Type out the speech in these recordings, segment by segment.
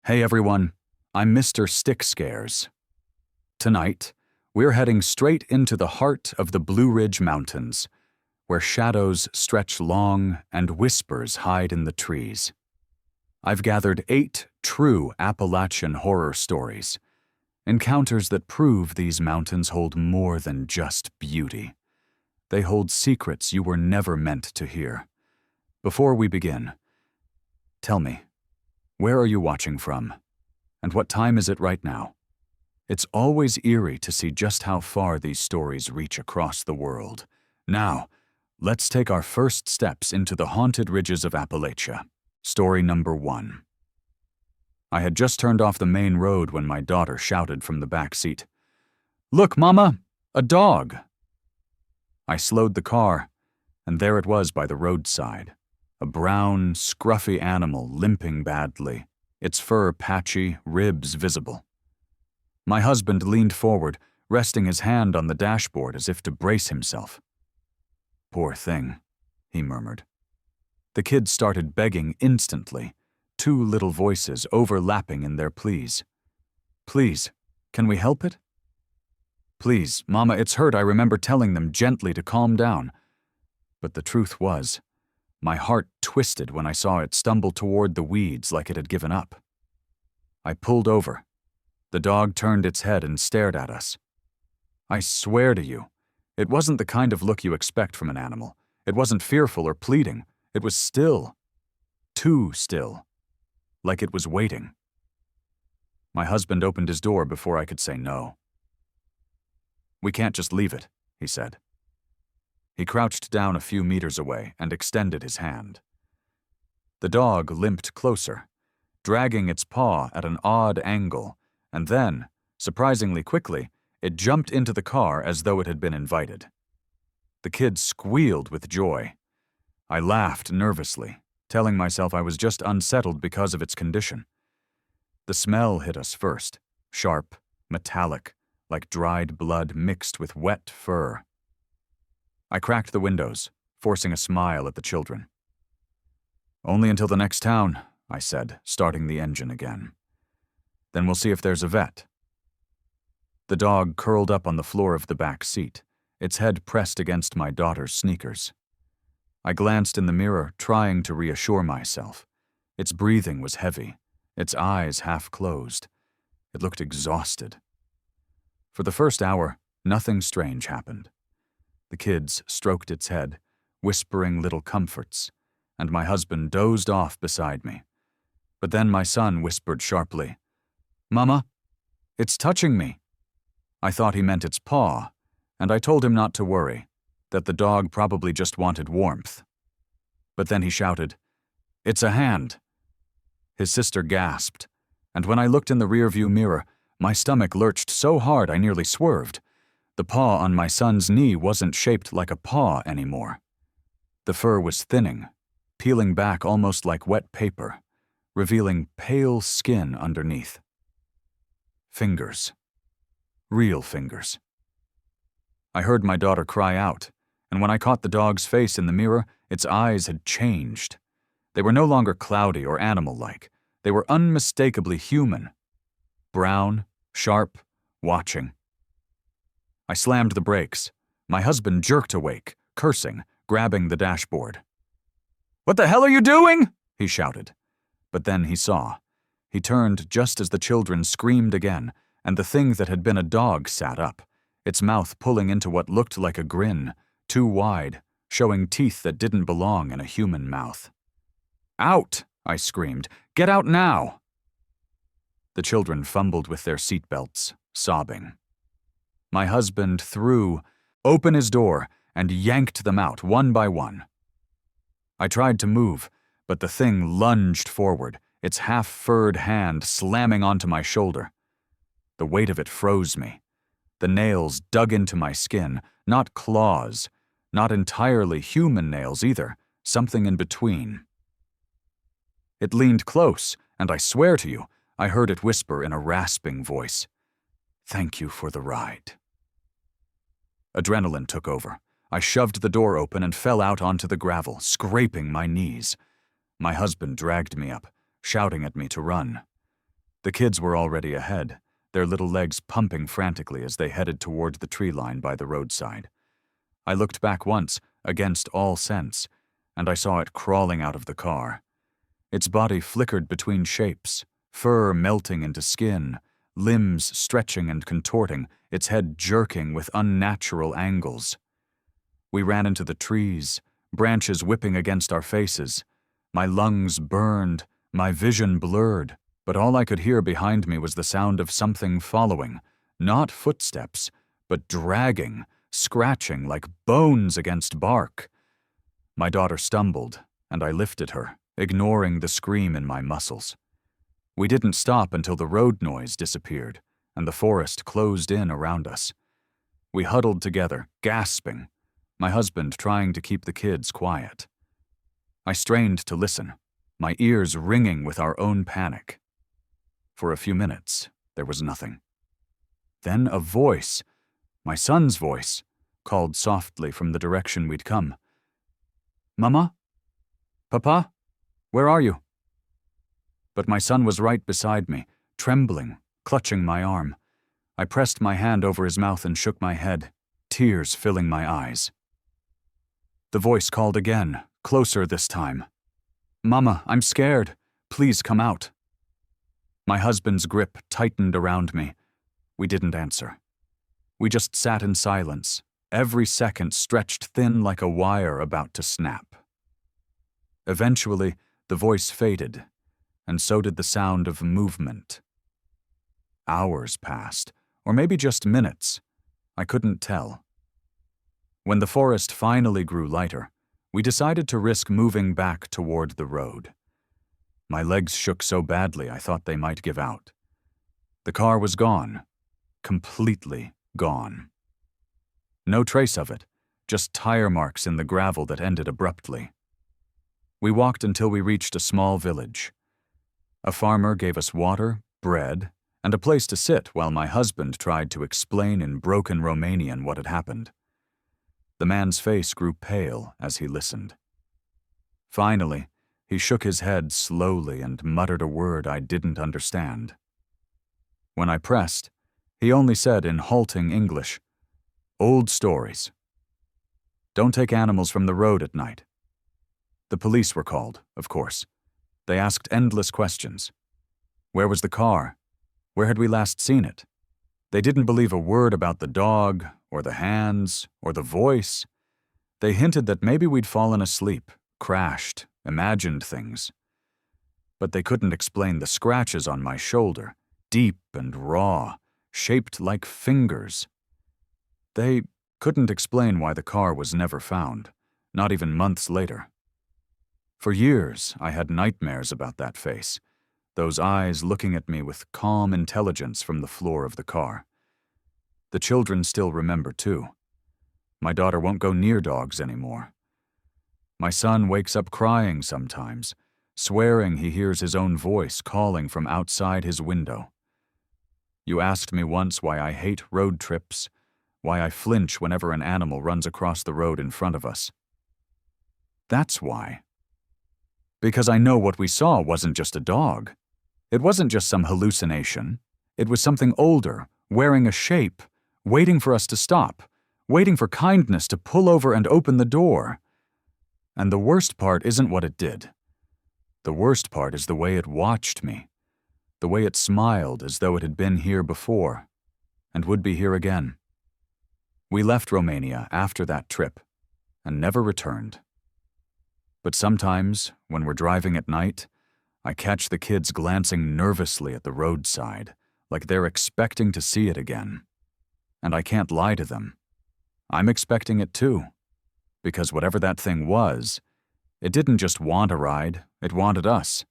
Hey everyone, I'm Mr. Stick Scares. Tonight, we're heading straight into the heart of the Blue Ridge Mountains, where shadows stretch long and whispers hide in the trees. I've gathered 8 true Appalachian horror stories, encounters that prove these mountains hold more than just beauty. They hold secrets you were never meant to hear. Before we begin, tell me, where are you watching from? And what time is it right now? It's always eerie to see just how far these stories reach across the world. Now, let's take our first steps into the haunted ridges of Appalachia. Story number 1. I had just turned off the main road when my daughter shouted from the back seat, "Look, Mama, a dog!" I slowed the car, and there it was by the roadside. A brown, scruffy animal limping badly, its fur patchy, ribs visible. My husband leaned forward, resting his hand on the dashboard as if to brace himself. "Poor thing," he murmured. The kids started begging instantly, 2 little voices overlapping in their pleas. "Please, can we help it?" "Please, Mama, it's hurt. I remember telling them gently to calm down." But the truth was, my heart twisted when I saw it stumble toward the weeds like it had given up. I pulled over. The dog turned its head and stared at us. I swear to you, it wasn't the kind of look you expect from an animal. It wasn't fearful or pleading. It was still. Too still. Like it was waiting. My husband opened his door before I could say no. "We can't just leave it," he said. He crouched down a few meters away and extended his hand. The dog limped closer, dragging its paw at an odd angle, and then, surprisingly quickly, it jumped into the car as though it had been invited. The kids squealed with joy. I laughed nervously, telling myself I was just unsettled because of its condition. The smell hit us first, sharp, metallic, like dried blood mixed with wet fur. I cracked the windows, forcing a smile at the children. "Only until the next town," I said, starting the engine again. "Then we'll see if there's a vet." The dog curled up on the floor of the back seat, its head pressed against my daughter's sneakers. I glanced in the mirror, trying to reassure myself. Its breathing was heavy, its eyes half closed. It looked exhausted. For the first hour, nothing strange happened. The kids stroked its head, whispering little comforts, and my husband dozed off beside me. But then my son whispered sharply, "Mama, it's touching me." I thought he meant its paw, and I told him not to worry, that the dog probably just wanted warmth. But then he shouted, "It's a hand." His sister gasped, and when I looked in the rearview mirror, my stomach lurched so hard I nearly swerved. The paw on my son's knee wasn't shaped like a paw anymore. The fur was thinning, peeling back almost like wet paper, revealing pale skin underneath. Fingers. Real fingers. I heard my daughter cry out, and when I caught the dog's face in the mirror, its eyes had changed. They were no longer cloudy or animal-like. They were unmistakably human. Brown, sharp, watching. I slammed the brakes. My husband jerked awake, cursing, grabbing the dashboard. "What the hell are you doing?" he shouted. But then he saw. He turned just as the children screamed again, and the thing that had been a dog sat up, its mouth pulling into what looked like a grin, too wide, showing teeth that didn't belong in a human mouth. "Out!" I screamed. "Get out now!" The children fumbled with their seatbelts, sobbing. My husband threw open his door and yanked them out one by one. I tried to move, but the thing lunged forward, its half-furred hand slamming onto my shoulder. The weight of it froze me. The nails dug into my skin, not claws, not entirely human nails either, something in between. It leaned close, and I swear to you, I heard it whisper in a rasping voice, "Thank you for the ride." Adrenaline took over. I shoved the door open and fell out onto the gravel, scraping my knees. My husband dragged me up, shouting at me to run. The kids were already ahead, their little legs pumping frantically as they headed toward the tree line by the roadside. I looked back once, against all sense, and I saw it crawling out of the car. Its body flickered between shapes, fur melting into skin, limbs stretching and contorting, its head jerking with unnatural angles. We ran into the trees, branches whipping against our faces. My lungs burned, my vision blurred, but all I could hear behind me was the sound of something following, not footsteps, but dragging, scratching like bones against bark. My daughter stumbled, and I lifted her, ignoring the scream in my muscles. We didn't stop until the road noise disappeared, and the forest closed in around us. We huddled together, gasping, my husband trying to keep the kids quiet. I strained to listen, my ears ringing with our own panic. For a few minutes, there was nothing. Then a voice, my son's voice, called softly from the direction we'd come. "Mama? Papa? Where are you?" But my son was right beside me, trembling, clutching my arm. I pressed my hand over his mouth and shook my head, tears filling my eyes. The voice called again, closer this time. "Mama, I'm scared. Please come out." My husband's grip tightened around me. We didn't answer. We just sat in silence, every second stretched thin like a wire about to snap. Eventually, the voice faded, and so did the sound of movement. Hours passed, or maybe just minutes. I couldn't tell. When the forest finally grew lighter, we decided to risk moving back toward the road. My legs shook so badly I thought they might give out. The car was gone, completely gone. No trace of it, just tire marks in the gravel that ended abruptly. We walked until we reached a small village. A farmer gave us water, bread, and a place to sit while my husband tried to explain in broken Romanian what had happened. The man's face grew pale as he listened. Finally, he shook his head slowly and muttered a word I didn't understand. When I pressed, he only said in halting English, "Old stories. Don't take animals from the road at night." The police were called, of course. They asked endless questions. Where was the car? Where had we last seen it? They didn't believe a word about the dog, or the hands, or the voice. They hinted that maybe we'd fallen asleep, crashed, imagined things. But they couldn't explain the scratches on my shoulder, deep and raw, shaped like fingers. They couldn't explain why the car was never found, not even months later. For years, I had nightmares about that face, those eyes looking at me with calm intelligence from the floor of the car. The children still remember, too. My daughter won't go near dogs anymore. My son wakes up crying sometimes, swearing he hears his own voice calling from outside his window. You asked me once why I hate road trips, why I flinch whenever an animal runs across the road in front of us. That's why. Because I know what we saw wasn't just a dog. It wasn't just some hallucination. It was something older, wearing a shape, waiting for us to stop, waiting for kindness to pull over and open the door. And the worst part isn't what it did. The worst part is the way it watched me, the way it smiled as though it had been here before, and would be here again. We left Romania after that trip, and never returned. But sometimes, when we're driving at night, I catch the kids glancing nervously at the roadside, like they're expecting to see it again. And I can't lie to them. I'm expecting it too. Because whatever that thing was, it didn't just want a ride, it wanted us.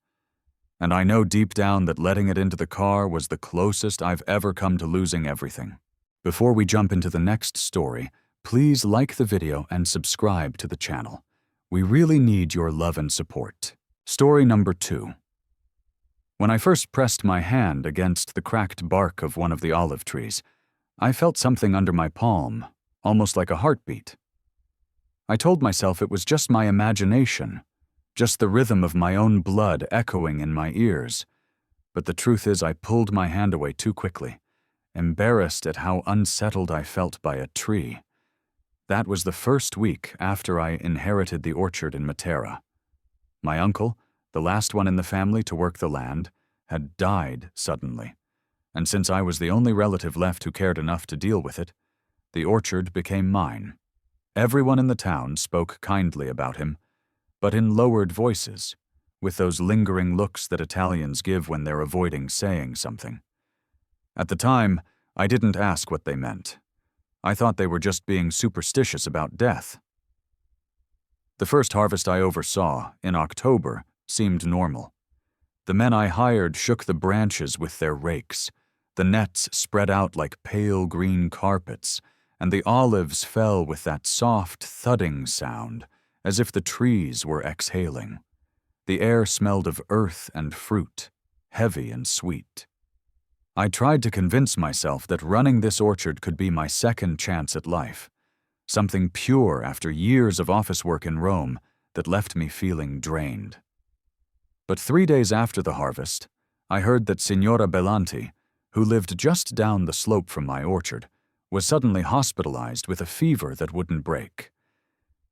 And I know deep down that letting it into the car was the closest I've ever come to losing everything. Before we jump into the next story, please like the video and subscribe to the channel. We really need your love and support. Story number 2. When I first pressed my hand against the cracked bark of one of the olive trees, I felt something under my palm, almost like a heartbeat. I told myself it was just my imagination, just the rhythm of my own blood echoing in my ears. But the truth is I pulled my hand away too quickly, embarrassed at how unsettled I felt by a tree. That was the first week after I inherited the orchard in Matera. My uncle, the last one in the family to work the land, had died suddenly, and since I was the only relative left who cared enough to deal with it, the orchard became mine. Everyone in the town spoke kindly about him, but in lowered voices, with those lingering looks that Italians give when they're avoiding saying something. At the time, I didn't ask what they meant. I thought they were just being superstitious about death. The first harvest I oversaw, in October, seemed normal. The men I hired shook the branches with their rakes. The nets spread out like pale green carpets, and the olives fell with that soft thudding sound, as if the trees were exhaling. The air smelled of earth and fruit, heavy and sweet. I tried to convince myself that running this orchard could be my second chance at life, something pure after years of office work in Rome that left me feeling drained. But 3 days after the harvest, I heard that Signora Belanti, who lived just down the slope from my orchard, was suddenly hospitalized with a fever that wouldn't break.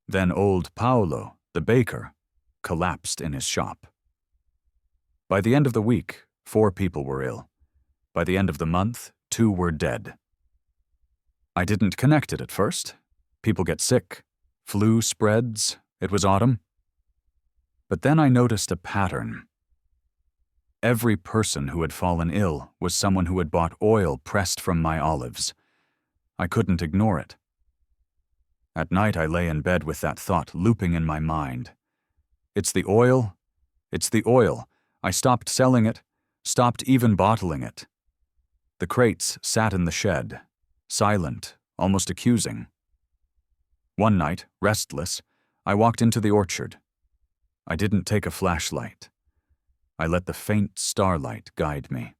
Then old Paolo, the baker, collapsed in his shop. By the end of the week, 4 people were ill. By the end of the month, 2 were dead. I didn't connect it at first. People get sick. Flu spreads. It was autumn. But then I noticed a pattern. Every person who had fallen ill was someone who had bought oil pressed from my olives. I couldn't ignore it. At night I lay in bed with that thought looping in my mind. It's the oil. It's the oil. I stopped selling it, stopped even bottling it. The crates sat in the shed, silent, almost accusing. One night, restless, I walked into the orchard. I didn't take a flashlight. I let the faint starlight guide me.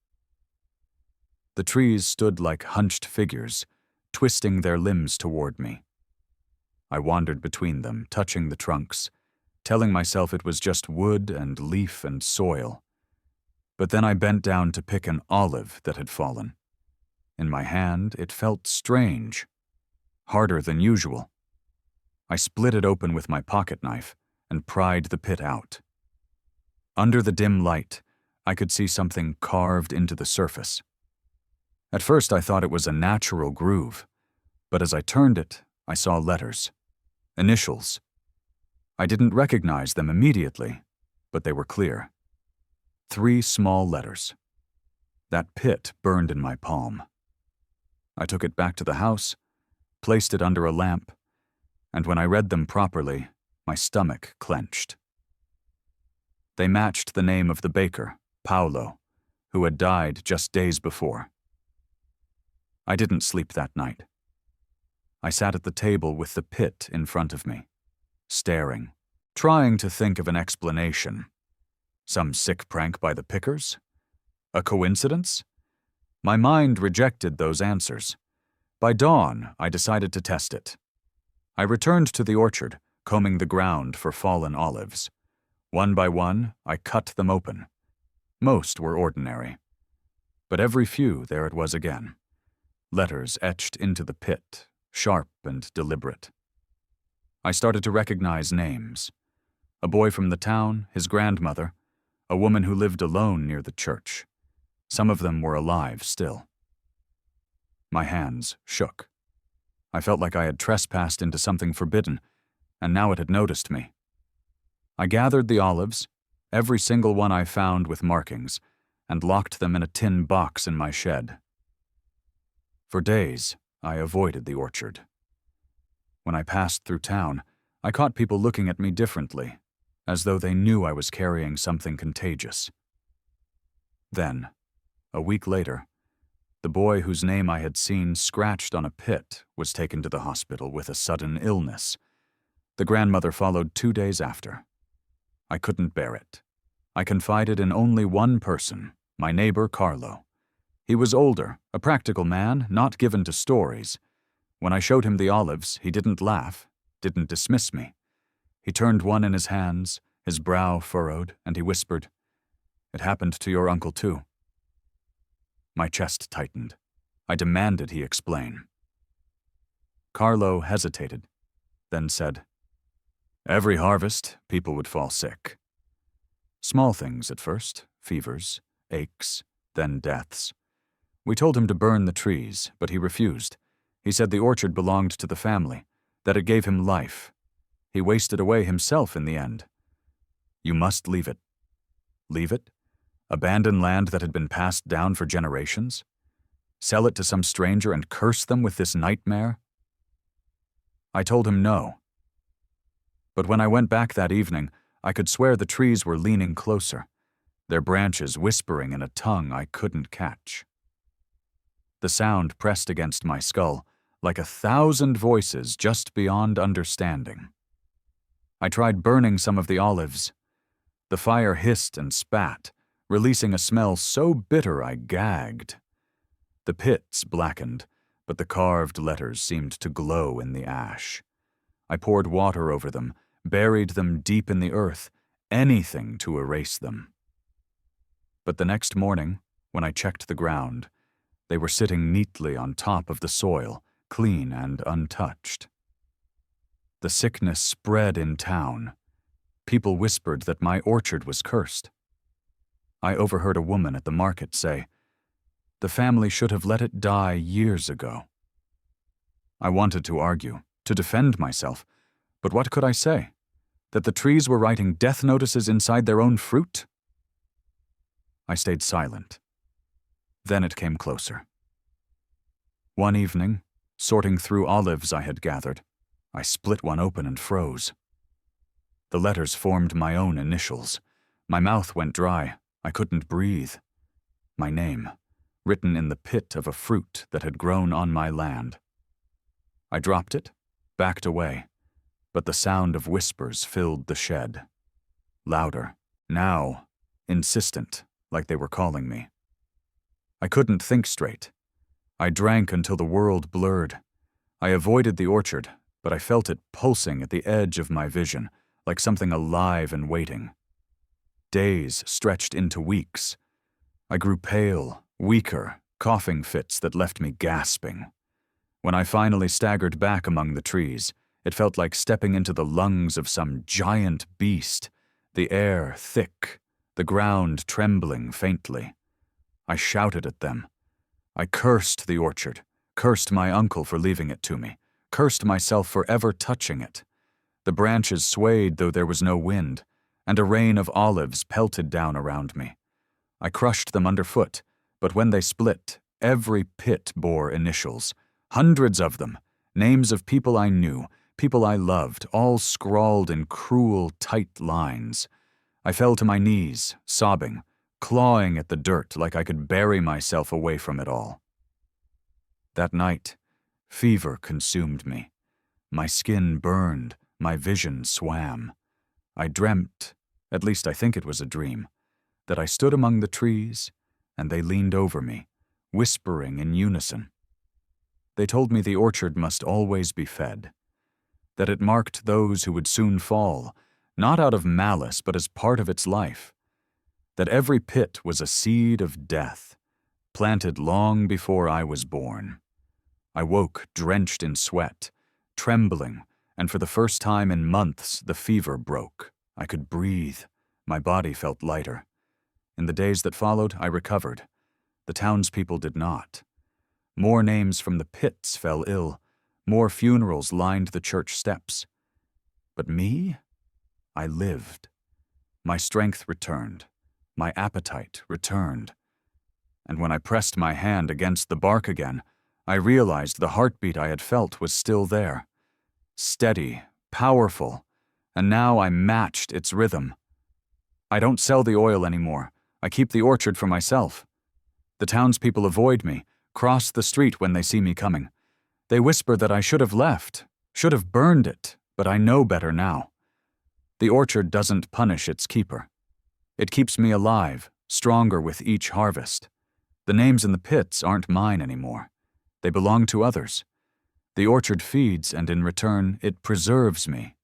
The trees stood like hunched figures, twisting their limbs toward me. I wandered between them, touching the trunks, telling myself it was just wood and leaf and soil. But then I bent down to pick an olive that had fallen. In my hand, it felt strange, harder than usual. I split it open with my pocket knife and pried the pit out. Under the dim light, I could see something carved into the surface. At first I thought it was a natural groove, but as I turned it, I saw letters, initials. I didn't recognize them immediately, but they were clear. 3 small letters. That pit burned in my palm. I took it back to the house, placed it under a lamp, and when I read them properly, my stomach clenched. They matched the name of the baker, Paolo, who had died just days before. I didn't sleep that night. I sat at the table with the pit in front of me, staring, trying to think of an explanation. Some sick prank by the pickers? A coincidence? My mind rejected those answers. By dawn, I decided to test it. I returned to the orchard, combing the ground for fallen olives. One by one, I cut them open. Most were ordinary. But every few, there it was again. Letters etched into the pit, sharp and deliberate. I started to recognize names. A boy from the town, his grandmother, a woman who lived alone near the church. Some of them were alive still. My hands shook. I felt like I had trespassed into something forbidden, and now it had noticed me. I gathered the olives, every single one I found with markings, and locked them in a tin box in my shed. For days, I avoided the orchard. When I passed through town, I caught people looking at me differently, as though they knew I was carrying something contagious. Then, a week later, the boy whose name I had seen scratched on a pit was taken to the hospital with a sudden illness. The grandmother followed 2 days after. I couldn't bear it. I confided in only one person, my neighbor Carlo. He was older, a practical man, not given to stories. When I showed him the olives, he didn't laugh, didn't dismiss me. He turned one in his hands, his brow furrowed, and he whispered, "It happened to your uncle too. My chest tightened. I demanded he explain. Carlo hesitated, then said, "Every harvest, people would fall sick. Small things at first, fevers, aches, then deaths. We told him to burn the trees, but he refused. He said the orchard belonged to the family, that it gave him life. He wasted away himself in the end. You must leave it." Leave it? Abandon land that had been passed down for generations? Sell it to some stranger and curse them with this nightmare? I told him no. But when I went back that evening, I could swear the trees were leaning closer, their branches whispering in a tongue I couldn't catch. The sound pressed against my skull, like 1,000 voices just beyond understanding. I tried burning some of the olives. The fire hissed and spat, releasing a smell so bitter I gagged. The pits blackened, but the carved letters seemed to glow in the ash. I poured water over them, buried them deep in the earth, anything to erase them. But the next morning, when I checked the ground, they were sitting neatly on top of the soil, clean and untouched. The sickness spread in town. People whispered that my orchard was cursed. I overheard a woman at the market say, "The family should have let it die years ago." I wanted to argue, to defend myself, but what could I say? That the trees were writing death notices inside their own fruit? I stayed silent. Then it came closer. One evening, sorting through olives I had gathered, I split one open and froze. The letters formed my own initials. My mouth went dry. I couldn't breathe. My name, written in the pit of a fruit that had grown on my land. I dropped it, backed away, but the sound of whispers filled the shed. Louder, now, insistent, like they were calling me. I couldn't think straight. I drank until the world blurred. I avoided the orchard, but I felt it pulsing at the edge of my vision, like something alive and waiting. Days stretched into weeks. I grew pale, weaker, coughing fits that left me gasping. When I finally staggered back among the trees, it felt like stepping into the lungs of some giant beast, the air thick, the ground trembling faintly. I shouted at them. I cursed the orchard, cursed my uncle for leaving it to me, cursed myself for ever touching it. The branches swayed though there was no wind, and a rain of olives pelted down around me. I crushed them underfoot, but when they split, every pit bore initials, hundreds of them, names of people I knew, people I loved, all scrawled in cruel, tight lines. I fell to my knees, sobbing, clawing at the dirt like I could bury myself away from it all. That night, fever consumed me. My skin burned, my vision swam. I dreamt, at least I think it was a dream, that I stood among the trees, and they leaned over me, whispering in unison. They told me the orchard must always be fed, that it marked those who would soon fall, not out of malice but as part of its life, that every pit was a seed of death, planted long before I was born. I woke drenched in sweat, trembling, and for the first time in months the fever broke. I could breathe. My body felt lighter. In the days that followed, I recovered. The townspeople did not. More names from the pits fell ill. More funerals lined the church steps. But me? I lived. My strength returned. My appetite returned. And when I pressed my hand against the bark again, I realized the heartbeat I had felt was still there. Steady, powerful, and now I matched its rhythm. I don't sell the oil anymore. I keep the orchard for myself. The townspeople avoid me, cross the street when they see me coming. They whisper that I should have left, should have burned it, but I know better now. The orchard doesn't punish its keeper. It keeps me alive, stronger with each harvest. The names in the pits aren't mine anymore. They belong to others. The orchard feeds, and in return, it preserves me.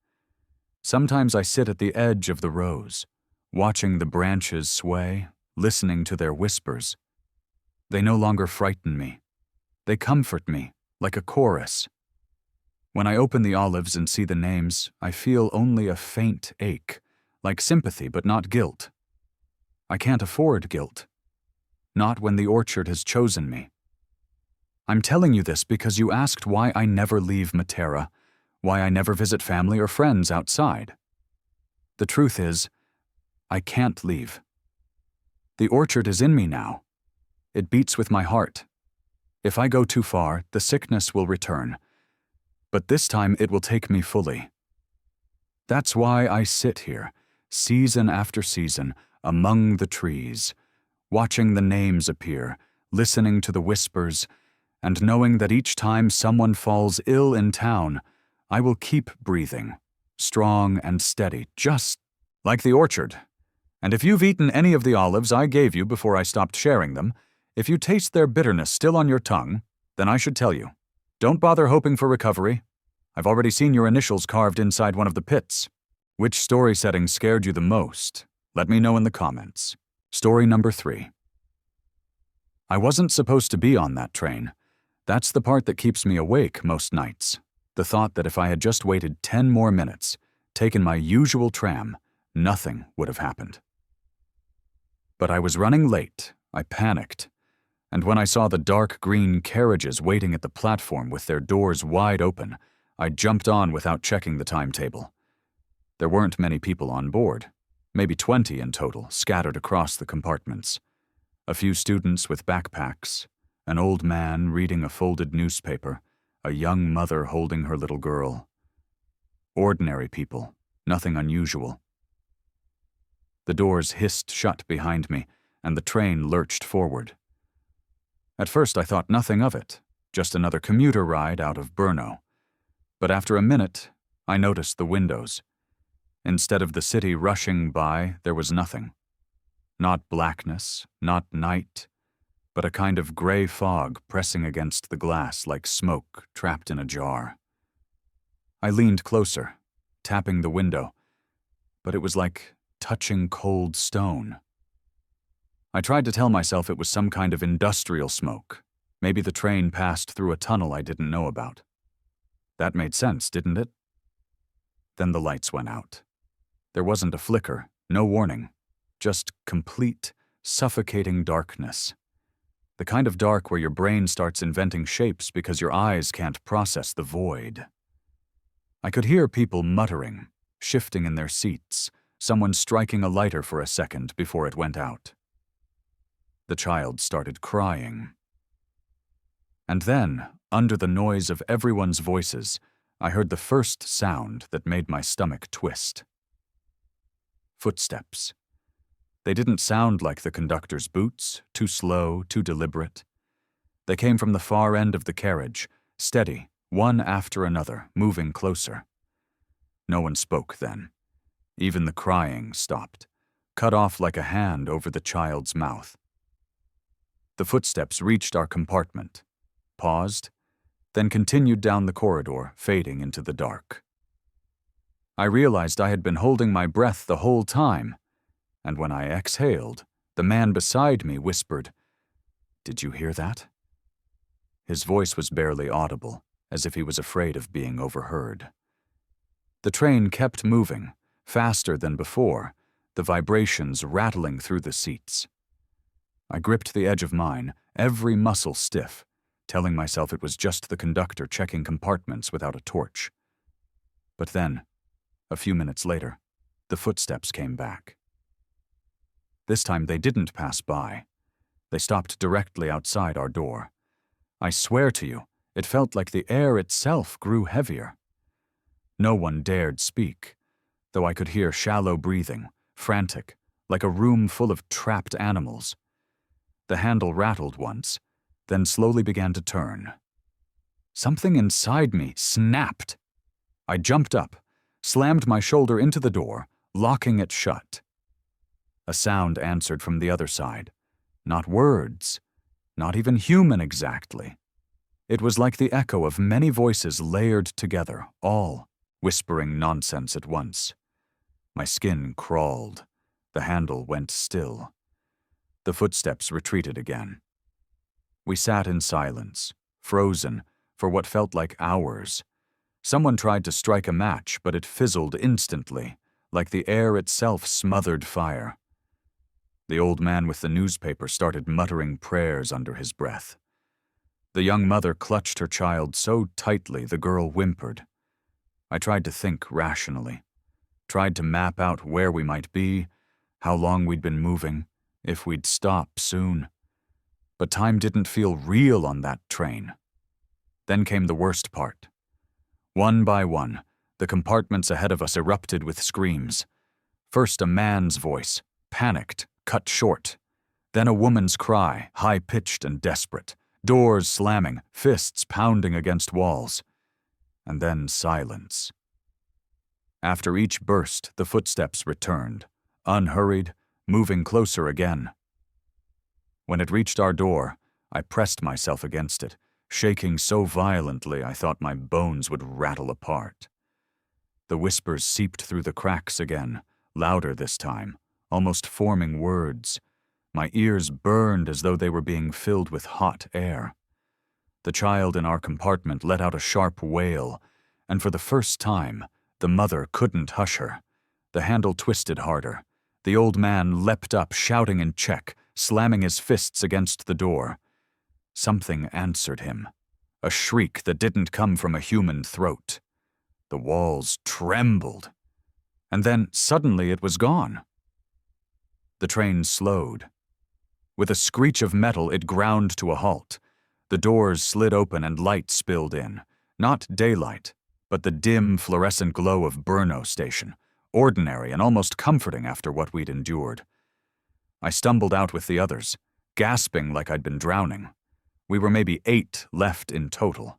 Sometimes I sit at the edge of the rows, watching the branches sway, listening to their whispers. They no longer frighten me. They comfort me, like a chorus. When I open the olives and see the names, I feel only a faint ache, like sympathy but not guilt. I can't afford guilt. Not when the orchard has chosen me. I'm telling you this because you asked why I never leave Matera, why I never visit family or friends outside. The truth is, I can't leave. The orchard is in me now. It beats with my heart. If I go too far, the sickness will return. But this time it will take me fully. That's why I sit here, season after season, among the trees, watching the names appear, listening to the whispers, and knowing that each time someone falls ill in town, I will keep breathing, strong and steady, just like the orchard. And if you've eaten any of the olives I gave you before I stopped sharing them, if you taste their bitterness still on your tongue, then I should tell you. Don't bother hoping for recovery. I've already seen your initials carved inside one of the pits. Which story setting scared you the most? Let me know in the comments. Story number 3. I wasn't supposed to be on that train. That's the part that keeps me awake most nights. The thought that if I had just waited 10 more minutes, taken my usual tram, nothing would have happened. But I was running late. I panicked. And when I saw the dark green carriages waiting at the platform with their doors wide open, I jumped on without checking the timetable. There weren't many people on board, maybe 20 in total, scattered across the compartments. A few students with backpacks, an old man reading a folded newspaper, a young mother holding her little girl. Ordinary people, nothing unusual. The doors hissed shut behind me, and the train lurched forward. At first I thought nothing of it, just another commuter ride out of Brno. But after a minute, I noticed the windows. Instead of the city rushing by, there was nothing. Not blackness, not night, but a kind of gray fog pressing against the glass like smoke trapped in a jar. I leaned closer, tapping the window, but it was like touching cold stone. I tried to tell myself it was some kind of industrial smoke. Maybe the train passed through a tunnel I didn't know about. That made sense, didn't it? Then the lights went out. There wasn't a flicker, no warning, just complete, suffocating darkness. The kind of dark where your brain starts inventing shapes because your eyes can't process the void. I could hear people muttering, shifting in their seats, someone striking a lighter for a second before it went out. The child started crying. And then, under the noise of everyone's voices, I heard the first sound that made my stomach twist. Footsteps. They didn't sound like the conductor's boots, too slow, too deliberate. They came from the far end of the carriage, steady, one after another, moving closer. No one spoke then. Even the crying stopped, cut off like a hand over the child's mouth. The footsteps reached our compartment, paused, then continued down the corridor, fading into the dark. I realized I had been holding my breath the whole time, and when I exhaled, the man beside me whispered, "Did you hear that?" His voice was barely audible, as if he was afraid of being overheard. The train kept moving, faster than before, the vibrations rattling through the seats. I gripped the edge of mine, every muscle stiff, telling myself it was just the conductor checking compartments without a torch. But then, a few minutes later, the footsteps came back. This time they didn't pass by. They stopped directly outside our door. I swear to you, it felt like the air itself grew heavier. No one dared speak, though I could hear shallow breathing, frantic, like a room full of trapped animals. The handle rattled once, then slowly began to turn. Something inside me snapped. I jumped up, slammed my shoulder into the door, locking it shut. A sound answered from the other side. Not words, not even human exactly. It was like the echo of many voices layered together, all whispering nonsense at once. My skin crawled. The handle went still. The footsteps retreated again. We sat in silence, frozen, for what felt like hours. Someone tried to strike a match, but it fizzled instantly, like the air itself smothered fire. The old man with the newspaper started muttering prayers under his breath. The young mother clutched her child so tightly the girl whimpered. I tried to think rationally, tried to map out where we might be, how long we'd been moving, if we'd stop soon. But time didn't feel real on that train. Then came the worst part. One by one, the compartments ahead of us erupted with screams. First a man's voice, panicked, cut short. Then a woman's cry, high-pitched and desperate. Doors slamming, fists pounding against walls. And then silence. After each burst, the footsteps returned, unhurried, moving closer again. When it reached our door, I pressed myself against it, shaking so violently I thought my bones would rattle apart. The whispers seeped through the cracks again, louder this time, almost forming words. My ears burned as though they were being filled with hot air. The child in our compartment let out a sharp wail, and for the first time, the mother couldn't hush her. The handle twisted harder. The old man leapt up, shouting in check, slamming his fists against the door. Something answered him, a shriek that didn't come from a human throat. The walls trembled, and then suddenly it was gone. The train slowed. With a screech of metal, it ground to a halt. The doors slid open and light spilled in. Not daylight, but the dim, fluorescent glow of Brno Station, ordinary and almost comforting after what we'd endured. I stumbled out with the others, gasping like I'd been drowning. We were maybe 8 left in total.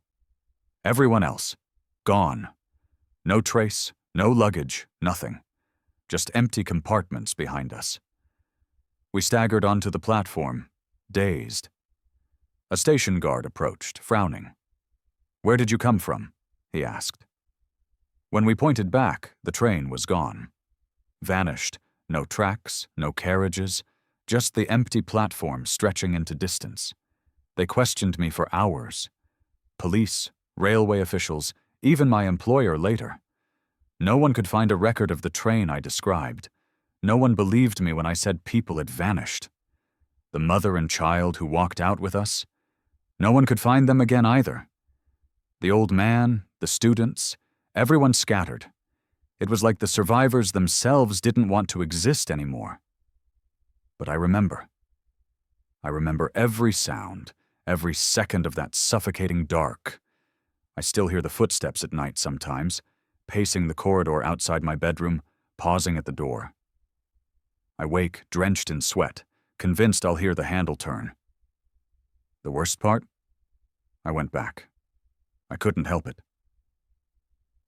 Everyone else, gone. No trace, no luggage, nothing. Just empty compartments behind us. We staggered onto the platform, dazed. A station guard approached, frowning. "Where did you come from?" he asked. When we pointed back, the train was gone. Vanished, no tracks, no carriages, just the empty platform stretching into distance. They questioned me for hours. Police, railway officials, even my employer later. No one could find a record of the train I described. No one believed me when I said people had vanished. The mother and child who walked out with us, no one could find them again either. The old man, the students, everyone scattered. It was like the survivors themselves didn't want to exist anymore. But I remember. I remember every sound, every second of that suffocating dark. I still hear the footsteps at night sometimes, pacing the corridor outside my bedroom, pausing at the door. I wake, drenched in sweat, convinced I'll hear the handle turn. The worst part? I went back. I couldn't help it.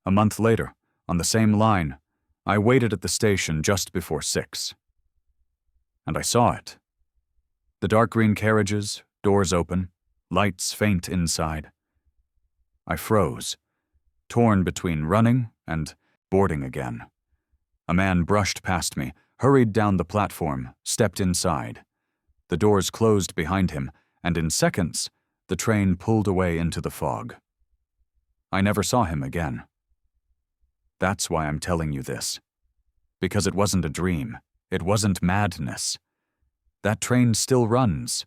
A month later, on the same line, I waited at the station just before 6. And I saw it. The dark green carriages, doors open, lights faint inside. I froze, torn between running and boarding again. A man brushed past me, hurried down the platform, stepped inside. The doors closed behind him, and in seconds, the train pulled away into the fog. I never saw him again. That's why I'm telling you this. Because it wasn't a dream. It wasn't madness. That train still runs.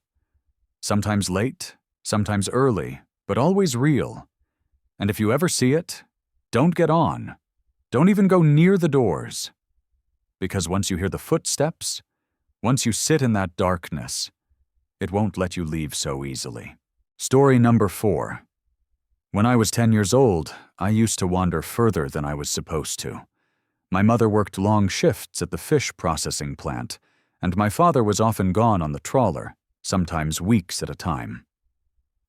Sometimes late, sometimes early, but always real. And if you ever see it, don't get on. Don't even go near the doors. Because once you hear the footsteps, once you sit in that darkness, it won't let you leave so easily. Story number 4. When I was 10 years old, I used to wander further than I was supposed to. My mother worked long shifts at the fish processing plant, and my father was often gone on the trawler, sometimes weeks at a time.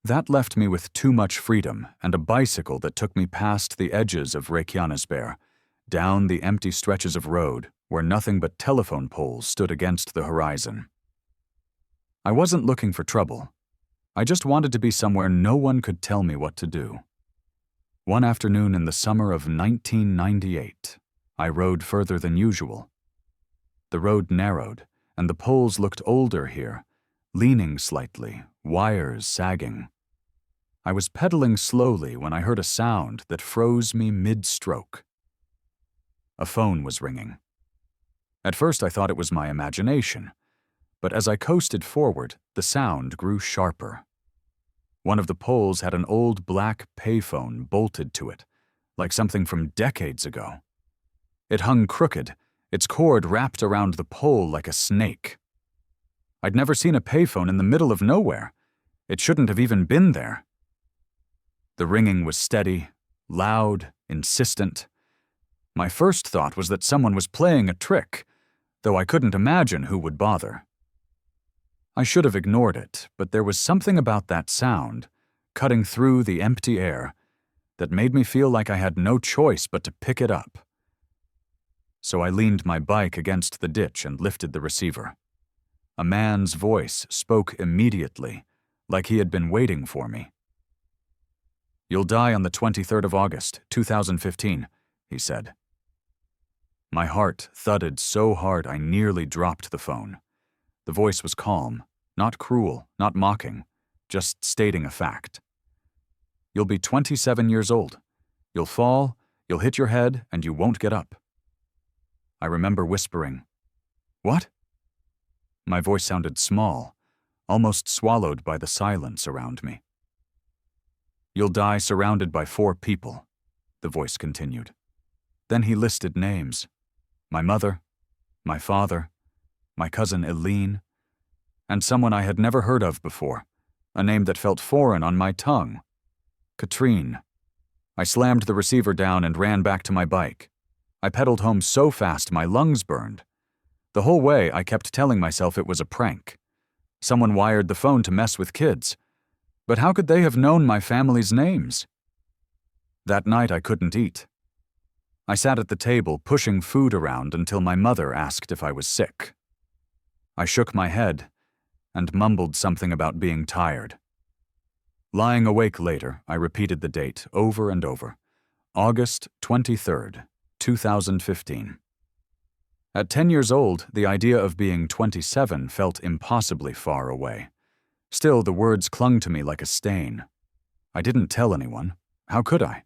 That left me with too much freedom and a bicycle that took me past the edges of Reykjanesbær, down the empty stretches of road where nothing but telephone poles stood against the horizon. I wasn't looking for trouble. I just wanted to be somewhere no one could tell me what to do. One afternoon in the summer of 1998, I rode further than usual. The road narrowed, and the poles looked older here, leaning slightly, wires sagging. I was pedaling slowly when I heard a sound that froze me mid-stroke. A phone was ringing. At first I thought it was my imagination, but as I coasted forward, the sound grew sharper. One of the poles had an old black payphone bolted to it, like something from decades ago. It hung crooked, its cord wrapped around the pole like a snake. I'd never seen a payphone in the middle of nowhere. It shouldn't have even been there. The ringing was steady, loud, insistent. My first thought was that someone was playing a trick, though I couldn't imagine who would bother. I should have ignored it, but there was something about that sound, cutting through the empty air, that made me feel like I had no choice but to pick it up. So I leaned my bike against the ditch and lifted the receiver. A man's voice spoke immediately, like he had been waiting for me. "You'll die on the 23rd of August, 2015, he said. My heart thudded so hard I nearly dropped the phone. The voice was calm, not cruel, not mocking, just stating a fact. You'll be 27 years old. You'll fall, you'll hit your head, and you won't get up. I remember whispering, "What?" My voice sounded small, almost swallowed by the silence around me. "You'll die surrounded by 4 people, the voice continued. Then he listed names. My mother, my father, my cousin Eileen, and someone I had never heard of before, a name that felt foreign on my tongue. Katrine. I slammed the receiver down and ran back to my bike. I pedaled home so fast my lungs burned. The whole way I kept telling myself it was a prank. Someone wired the phone to mess with kids. But how could they have known my family's names? That night I couldn't eat. I sat at the table pushing food around until my mother asked if I was sick. I shook my head and mumbled something about being tired. Lying awake later, I repeated the date over and over. August 23rd, 2015. At 10 years old, the idea of being 27 felt impossibly far away. Still, the words clung to me like a stain. I didn't tell anyone. How could I?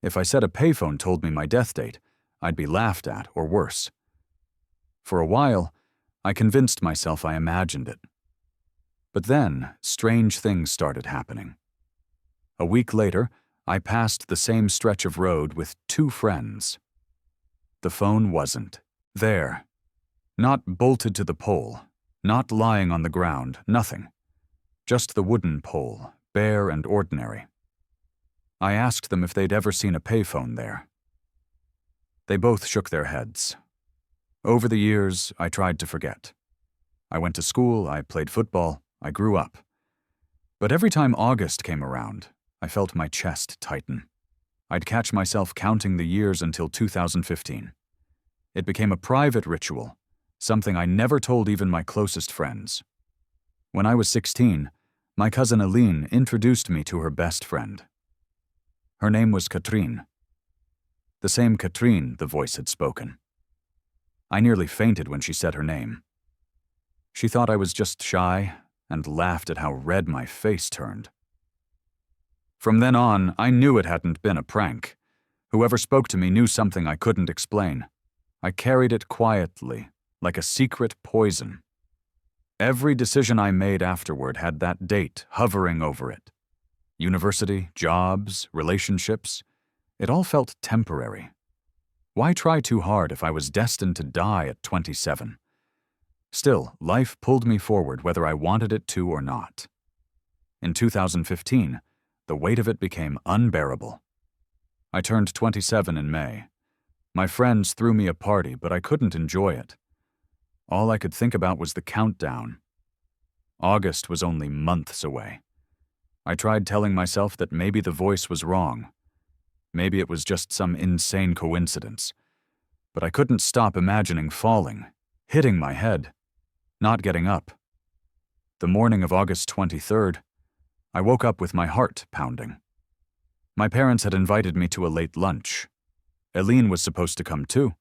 If I said a payphone told me my death date, I'd be laughed at or worse. For a while, I convinced myself I imagined it. But then, strange things started happening. A week later, I passed the same stretch of road with 2 friends. The phone wasn't there. Not bolted to the pole, not lying on the ground, nothing. Just the wooden pole, bare and ordinary. I asked them if they'd ever seen a payphone there. They both shook their heads. Over the years, I tried to forget. I went to school, I played football, I grew up. But every time August came around, I felt my chest tighten. I'd catch myself counting the years until 2015. It became a private ritual, something I never told even my closest friends. When I was 16, my cousin Eileen introduced me to her best friend. Her name was Katrine. The same Katrine the voice had spoken. I nearly fainted when she said her name. She thought I was just shy and laughed at how red my face turned. From then on, I knew it hadn't been a prank. Whoever spoke to me knew something I couldn't explain. I carried it quietly, like a secret poison. Every decision I made afterward had that date hovering over it. University, jobs, relationships, it all felt temporary. Why try too hard if I was destined to die at 27? Still, life pulled me forward whether I wanted it to or not. In 2015, the weight of it became unbearable. I turned 27 in May. My friends threw me a party, but I couldn't enjoy it. All I could think about was the countdown. August was only months away. I tried telling myself that maybe the voice was wrong. Maybe it was just some insane coincidence. But I couldn't stop imagining falling, hitting my head, not getting up. The morning of August 23rd, I woke up with my heart pounding. My parents had invited me to a late lunch. Eileen was supposed to come too,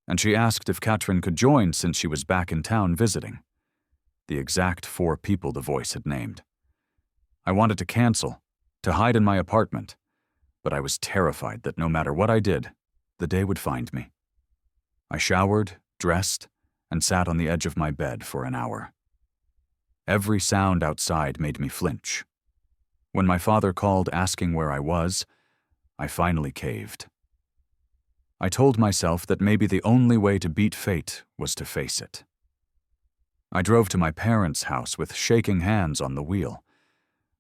and she asked if Katrin could join since she was back in town visiting. the exact 4 people the voice had named. I wanted to cancel, to hide in my apartment, but I was terrified that no matter what I did, the day would find me. I showered, dressed, and sat on the edge of my bed for an hour. Every sound outside made me flinch. When my father called asking where I was, I finally caved. I told myself that maybe the only way to beat fate was to face it. I drove to my parents' house with shaking hands on the wheel.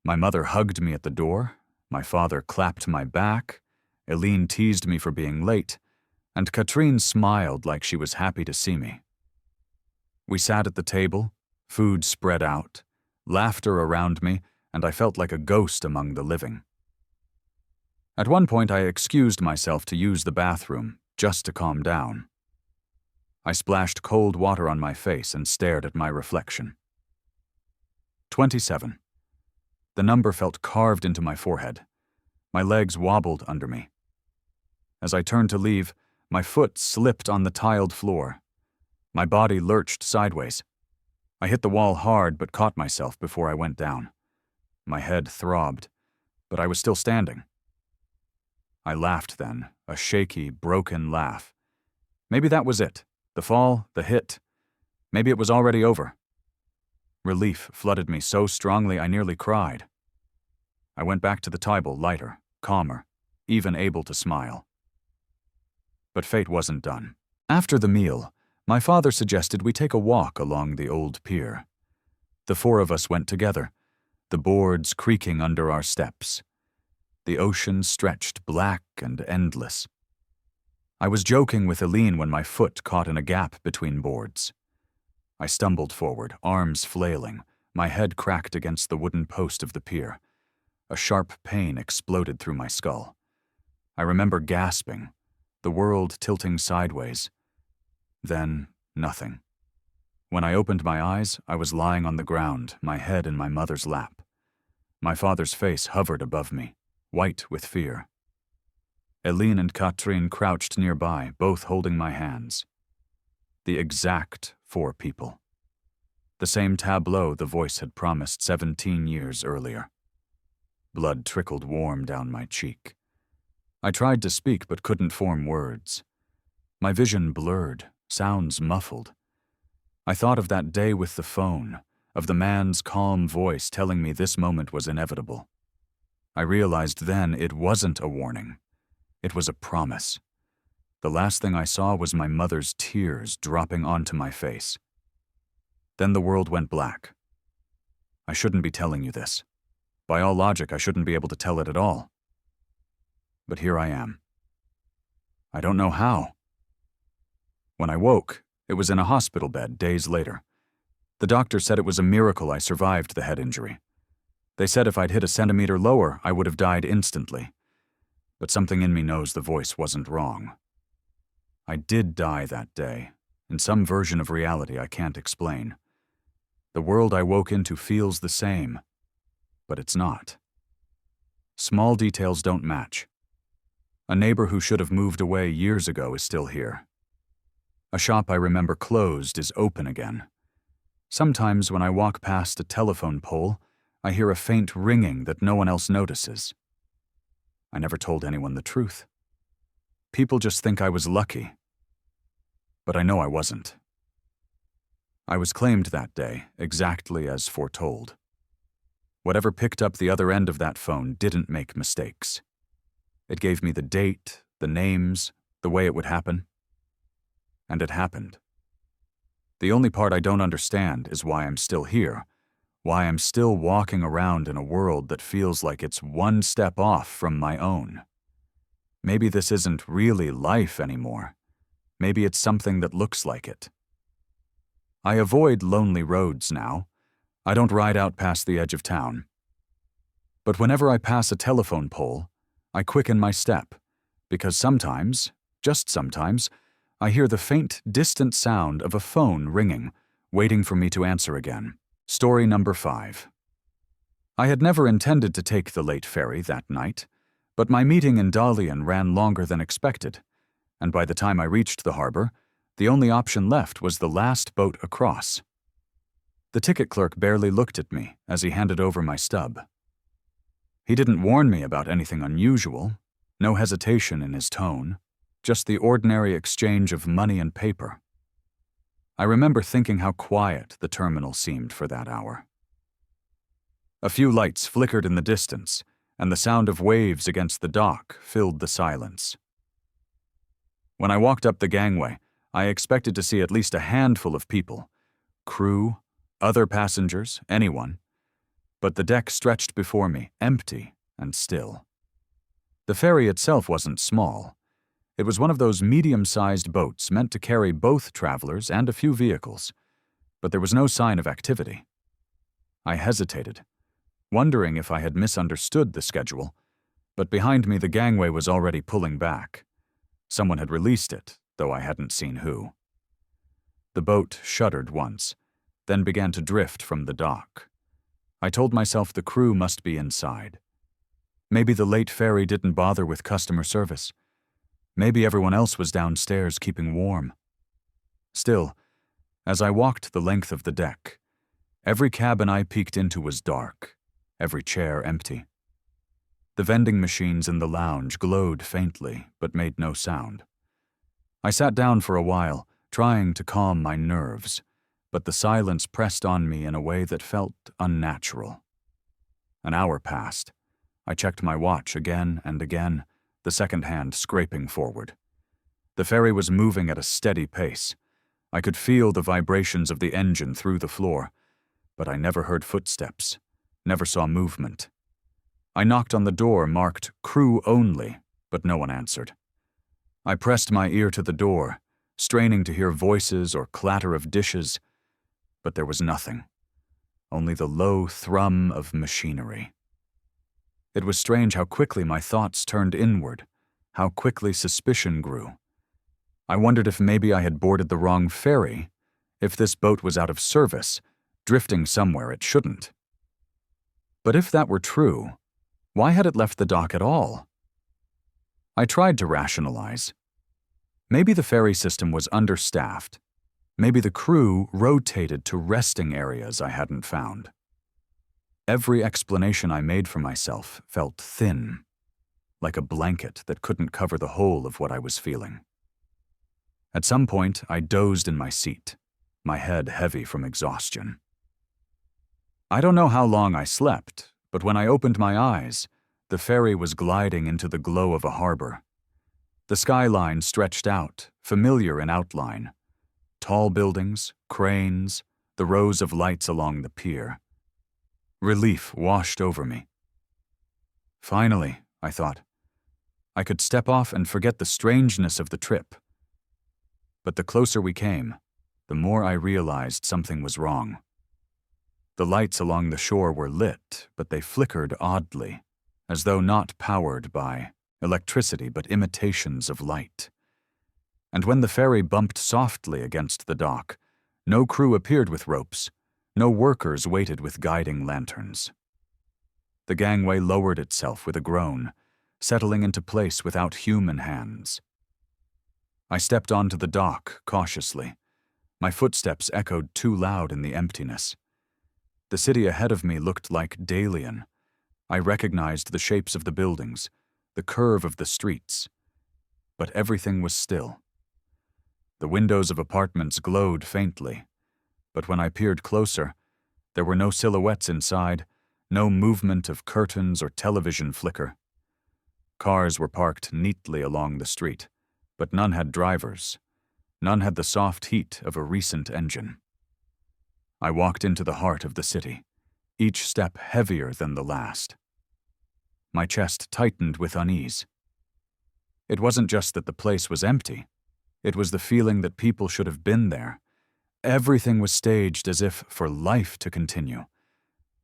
My mother hugged me at the door, my father clapped my back, Eileen teased me for being late, and Katrine smiled like she was happy to see me. We sat at the table, food spread out, laughter around me, and I felt like a ghost among the living. At one point, I excused myself to use the bathroom, just to calm down. I splashed cold water on my face and stared at my reflection. 27. The number felt carved into my forehead. My legs wobbled under me. As I turned to leave, my foot slipped on the tiled floor. My body lurched sideways. I hit the wall hard but caught myself before I went down. My head throbbed, but I was still standing. I laughed then, a shaky, broken laugh. Maybe that was it. The fall, the hit. Maybe it was already over. Relief flooded me so strongly I nearly cried. I went back to the table lighter, calmer, even able to smile. But fate wasn't done. After the meal, my father suggested we take a walk along the old pier. The 4 of us went together, the boards creaking under our steps. The ocean stretched black and endless. I was joking with Eileen when my foot caught in a gap between boards. I stumbled forward, arms flailing, my head cracked against the wooden post of the pier. A sharp pain exploded through my skull. I remember gasping, the world tilting sideways. Then, nothing. When I opened my eyes, I was lying on the ground, my head in my mother's lap. My father's face hovered above me, white with fear. Eileen and Katrine crouched nearby, both holding my hands. The exact 4 people. The same tableau the voice had promised 17 years earlier. Blood trickled warm down my cheek. I tried to speak but couldn't form words. My vision blurred, sounds muffled. I thought of that day with the phone, of the man's calm voice telling me this moment was inevitable. I realized then it wasn't a warning. It was a promise. The last thing I saw was my mother's tears dropping onto my face. Then the world went black. I shouldn't be telling you this. By all logic, I shouldn't be able to tell it at all. But here I am. I don't know how. When I woke, it was in a hospital bed days later. The doctor said it was a miracle I survived the head injury. They said if I'd hit a centimeter lower, I would have died instantly. But something in me knows the voice wasn't wrong. I did die that day, in some version of reality I can't explain. The world I woke into feels the same, but it's not. Small details don't match. A neighbor who should have moved away years ago is still here. A shop I remember closed is open again. Sometimes when I walk past a telephone pole, I hear a faint ringing that no one else notices. I never told anyone the truth. People just think I was lucky. But I know I wasn't. I was claimed that day, exactly as foretold. Whatever picked up the other end of that phone didn't make mistakes. It gave me the date, the names, the way it would happen. And it happened. The only part I don't understand is why I'm still here, why I'm still walking around in a world that feels like it's one step off from my own. Maybe this isn't really life anymore. Maybe it's something that looks like it. I avoid lonely roads now. I don't ride out past the edge of town. But whenever I pass a telephone pole, I quicken my step, because sometimes, just sometimes, I hear the faint, distant sound of a phone ringing, waiting for me to answer again. Story number 5. I had never intended to take the late ferry that night, but my meeting in Dalian ran longer than expected, and by the time I reached the harbor, the only option left was the last boat across. The ticket clerk barely looked at me as he handed over my stub. He didn't warn me about anything unusual, no hesitation in his tone, just the ordinary exchange of money and paper. I remember thinking how quiet the terminal seemed for that hour. A few lights flickered in the distance, and the sound of waves against the dock filled the silence. When I walked up the gangway, I expected to see at least a handful of people, crew, other passengers, anyone, but the deck stretched before me, empty and still. The ferry itself wasn't small. It was one of those medium-sized boats meant to carry both travelers and a few vehicles, but there was no sign of activity. I hesitated, wondering if I had misunderstood the schedule, but behind me the gangway was already pulling back. Someone had released it, though I hadn't seen who. The boat shuddered once, then began to drift from the dock. I told myself the crew must be inside. Maybe the late ferry didn't bother with customer service. Maybe everyone else was downstairs keeping warm. Still, as I walked the length of the deck, every cabin I peeked into was dark, every chair empty. The vending machines in the lounge glowed faintly, but made no sound. I sat down for a while, trying to calm my nerves, but the silence pressed on me in a way that felt unnatural. An hour passed. I checked my watch again and again, the second hand scraping forward. The ferry was moving at a steady pace. I could feel the vibrations of the engine through the floor, but I never heard footsteps, never saw movement. I knocked on the door marked "Crew Only," but no one answered. I pressed my ear to the door, straining to hear voices or clatter of dishes, but there was nothing, only the low thrum of machinery. It was strange how quickly my thoughts turned inward, how quickly suspicion grew. I wondered if maybe I had boarded the wrong ferry, if this boat was out of service, drifting somewhere it shouldn't. But if that were true, why had it left the dock at all? I tried to rationalize. Maybe the ferry system was understaffed. Maybe the crew rotated to resting areas I hadn't found. Every explanation I made for myself felt thin, like a blanket that couldn't cover the whole of what I was feeling. At some point, I dozed in my seat, my head heavy from exhaustion. I don't know how long I slept, but when I opened my eyes, the ferry was gliding into the glow of a harbor. The skyline stretched out, familiar in outline. Tall buildings, cranes, the rows of lights along the pier. Relief washed over me. Finally, I thought, I could step off and forget the strangeness of the trip. But the closer we came, the more I realized something was wrong. The lights along the shore were lit, but they flickered oddly, as though not powered by electricity but imitations of light. And when the ferry bumped softly against the dock, no crew appeared with ropes, no workers waited with guiding lanterns. The gangway lowered itself with a groan, settling into place without human hands. I stepped onto the dock cautiously. My footsteps echoed too loud in the emptiness. The city ahead of me looked like Dalian. I recognized the shapes of the buildings, the curve of the streets. But everything was still. The windows of apartments glowed faintly, but when I peered closer, there were no silhouettes inside, no movement of curtains or television flicker. Cars were parked neatly along the street, but none had drivers. None had the soft heat of a recent engine. I walked into the heart of the city, each step heavier than the last. My chest tightened with unease. It wasn't just that the place was empty. It was the feeling that people should have been there. Everything was staged as if for life to continue.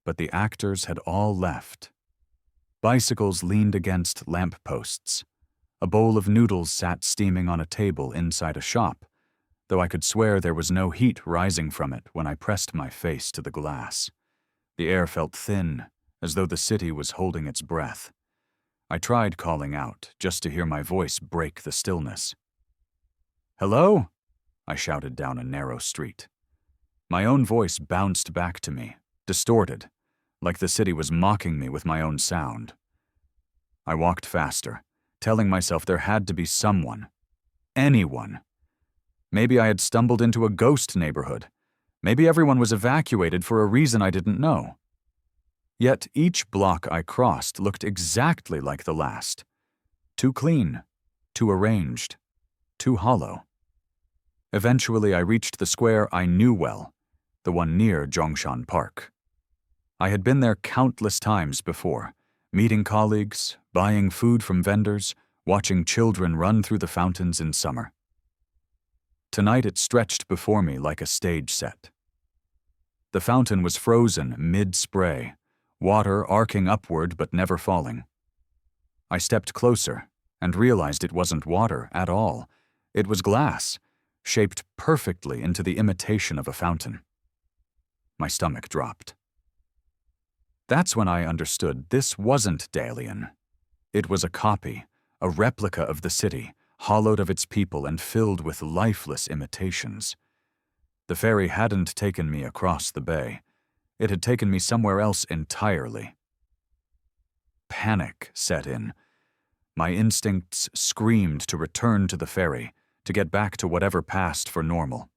But the actors had all left. Bicycles leaned against lamp posts. A bowl of noodles sat steaming on a table inside a shop, though I could swear there was no heat rising from it when I pressed my face to the glass. The air felt thin, as though the city was holding its breath. I tried calling out, just to hear my voice break the stillness. "Hello?" I shouted down a narrow street. My own voice bounced back to me, distorted, like the city was mocking me with my own sound. I walked faster, telling myself there had to be someone, anyone. Maybe I had stumbled into a ghost neighborhood. Maybe everyone was evacuated for a reason I didn't know. Yet each block I crossed looked exactly like the last. Too clean, too arranged, too hollow. Eventually I reached the square I knew well, the one near Zhongshan Park. I had been there countless times before, meeting colleagues, buying food from vendors, watching children run through the fountains in summer. Tonight it stretched before me like a stage set. The fountain was frozen mid-spray, water arcing upward but never falling. I stepped closer and realized it wasn't water at all. It was glass, shaped perfectly into the imitation of a fountain. My stomach dropped. That's when I understood this wasn't Dalian. It was a copy, a replica of the city, hollowed of its people and filled with lifeless imitations. The ferry hadn't taken me across the bay. It had taken me somewhere else entirely. Panic set in. My instincts screamed to return to the ferry, to get back to whatever passed for normal.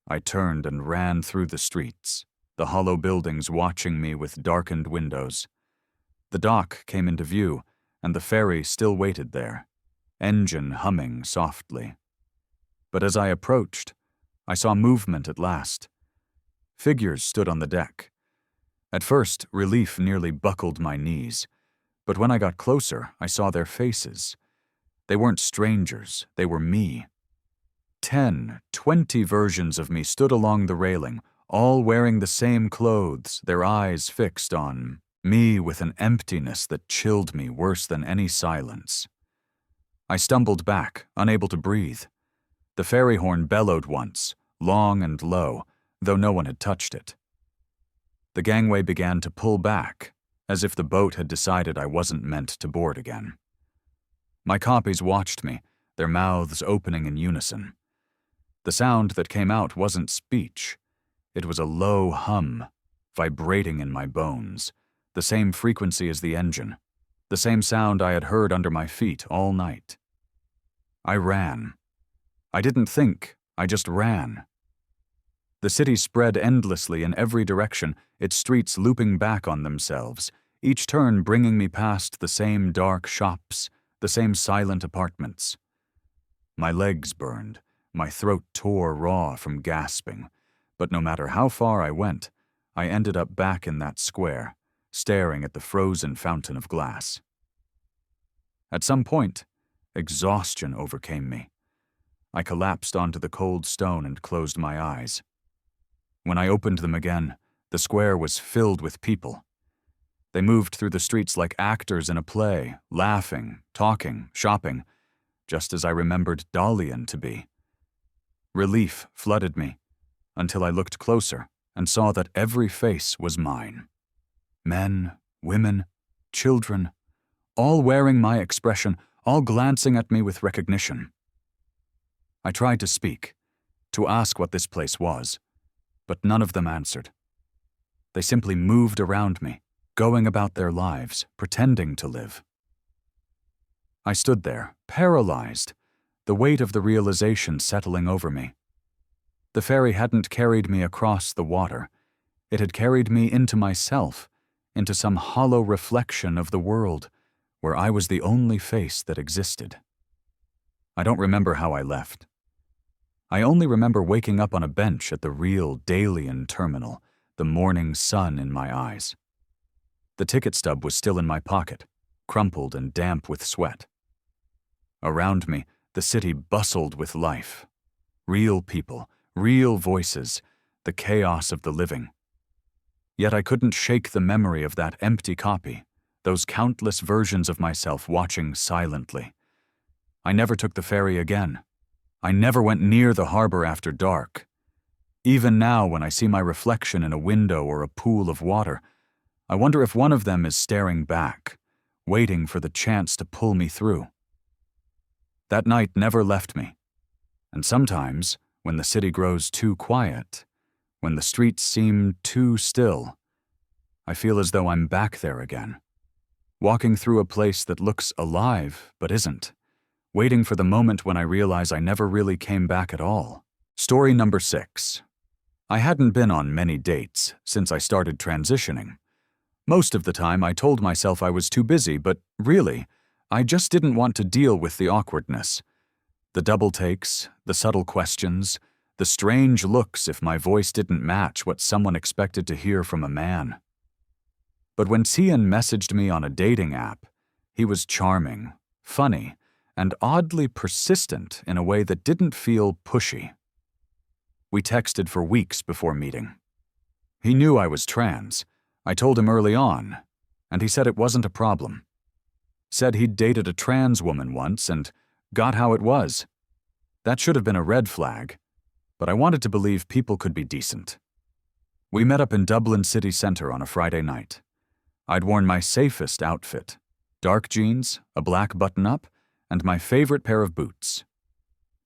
I turned and ran through the streets, the hollow buildings watching me with darkened windows. The dock came into view, and the ferry still waited there, engine humming softly. But as I approached, I saw movement at last. Figures stood on the deck. At first, relief nearly buckled my knees, but when I got closer, I saw their faces. They weren't strangers, they were me. 10, 20 versions of me stood along the railing, all wearing the same clothes, their eyes fixed on me with an emptiness that chilled me worse than any silence. I stumbled back, unable to breathe. The ferry horn bellowed once, long and low, though no one had touched it. The gangway began to pull back, as if the boat had decided I wasn't meant to board again. My copies watched me, their mouths opening in unison. The sound that came out wasn't speech. It was a low hum, vibrating in my bones, the same frequency as the engine, the same sound I had heard under my feet all night. I ran. I didn't think, I just ran. The city spread endlessly in every direction, its streets looping back on themselves, each turn bringing me past the same dark shops, the same silent apartments. My legs burned, my throat tore raw from gasping, but no matter how far I went, I ended up back in that square, staring at the frozen fountain of glass. At some point, exhaustion overcame me. I collapsed onto the cold stone and closed my eyes. When I opened them again, the square was filled with people. They moved through the streets like actors in a play, laughing, talking, shopping, just as I remembered Dalian to be. Relief flooded me, until I looked closer and saw that every face was mine. Men, women, children, all wearing my expression, all glancing at me with recognition. I tried to speak, to ask what this place was, but none of them answered. They simply moved around me, going about their lives, pretending to live. I stood there, paralyzed, the weight of the realization settling over me. The ferry hadn't carried me across the water. It had carried me into myself, into some hollow reflection of the world, where I was the only face that existed. I don't remember how I left. I only remember waking up on a bench at the real Dalian terminal, the morning sun in my eyes. The ticket stub was still in my pocket, crumpled and damp with sweat. Around me, the city bustled with life. Real people, real voices, the chaos of the living. Yet I couldn't shake the memory of that empty copy, those countless versions of myself watching silently. I never took the ferry again. I never went near the harbor after dark. Even now, when I see my reflection in a window or a pool of water, I wonder if one of them is staring back, waiting for the chance to pull me through. That night never left me, and sometimes, when the city grows too quiet, when the streets seem too still. I feel as though I'm back there again, walking through a place that looks alive but isn't, waiting for the moment when I realize I never really came back at all. Story number 6. I hadn't been on many dates since I started transitioning. Most of the time I told myself I was too busy, but really, I just didn't want to deal with the awkwardness. The double takes, the subtle questions, the strange looks if my voice didn't match what someone expected to hear from a man. But when Tian messaged me on a dating app, he was charming, funny, and oddly persistent in a way that didn't feel pushy. We texted for weeks before meeting. He knew I was trans. I told him early on, and he said it wasn't a problem. Said he'd dated a trans woman once and got how it was. That should have been a red flag, but I wanted to believe people could be decent. We met up in Dublin city centre on a Friday night. I'd worn my safest outfit, dark jeans, a black button-up, and my favorite pair of boots.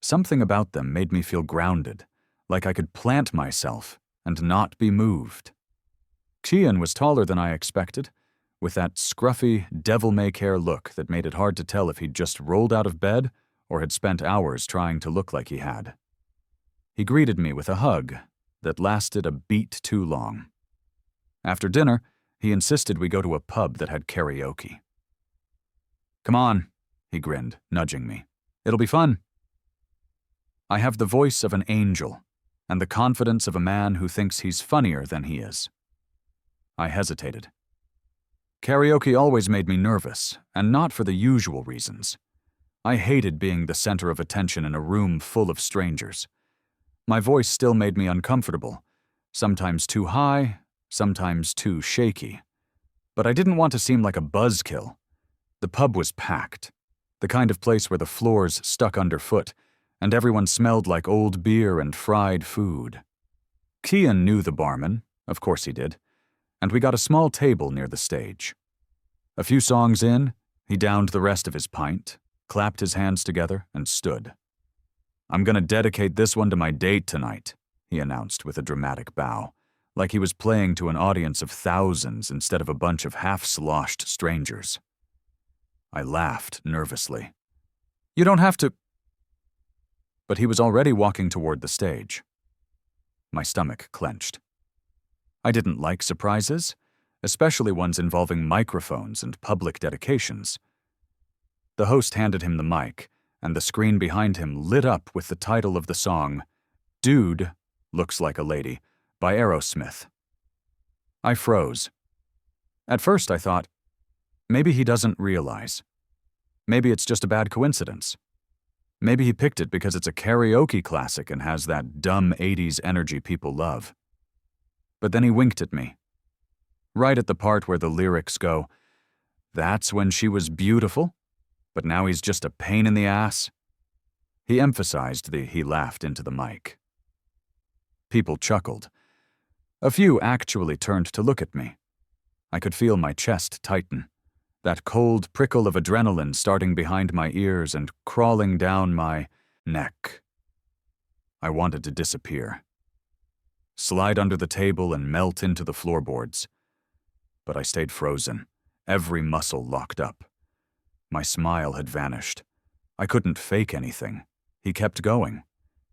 Something about them made me feel grounded, like I could plant myself and not be moved. Tian was taller than I expected, with that scruffy, devil-may-care look that made it hard to tell if he'd just rolled out of bed or had spent hours trying to look like he had. He greeted me with a hug that lasted a beat too long. After dinner, he insisted we go to a pub that had karaoke. "Come on," he grinned, nudging me. "It'll be fun." I have the voice of an angel and the confidence of a man who thinks he's funnier than he is. I hesitated. Karaoke always made me nervous, and not for the usual reasons. I hated being the center of attention in a room full of strangers. My voice still made me uncomfortable, sometimes too high, sometimes too shaky. But I didn't want to seem like a buzzkill. The pub was packed, the kind of place where the floors stuck underfoot, and everyone smelled like old beer and fried food. Tian knew the barman, of course he did, and we got a small table near the stage. A few songs in, he downed the rest of his pint, clapped his hands together, and stood. "I'm gonna dedicate this one to my date tonight," he announced with a dramatic bow, like he was playing to an audience of thousands instead of a bunch of half-sloshed strangers. I laughed nervously. "You don't have to—" But he was already walking toward the stage. My stomach clenched. I didn't like surprises, especially ones involving microphones and public dedications. The host handed him the mic, and the screen behind him lit up with the title of the song, "Dude Looks Like a Lady," by Aerosmith. I froze. At first I thought, maybe he doesn't realize. Maybe it's just a bad coincidence. Maybe he picked it because it's a karaoke classic and has that dumb 80s energy people love. But then he winked at me. Right at the part where the lyrics go, "That's when she was beautiful, but now he's just a pain in the ass." He emphasized the "he laughed into the mic." People chuckled. A few actually turned to look at me. I could feel my chest tighten, that cold prickle of adrenaline starting behind my ears and crawling down my neck. I wanted to disappear. Slide under the table and melt into the floorboards. But I stayed frozen, every muscle locked up. My smile had vanished. I couldn't fake anything. He kept going.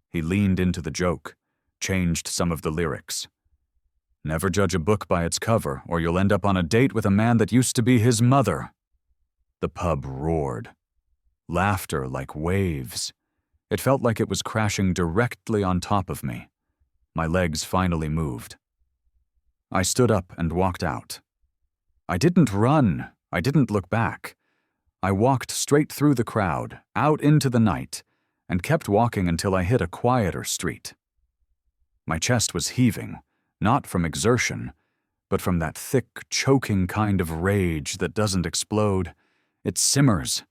He leaned into the joke, changed some of the lyrics. "Never judge a book by its cover, or you'll end up on a date with a man that used to be his mother." The pub roared. Laughter like waves. It felt like it was crashing directly on top of me. My legs finally moved. I stood up and walked out. I didn't run. I didn't look back. I walked straight through the crowd, out into the night, and kept walking until I hit a quieter street. My chest was heaving, not from exertion, but from that thick, choking kind of rage that doesn't explode. It simmers.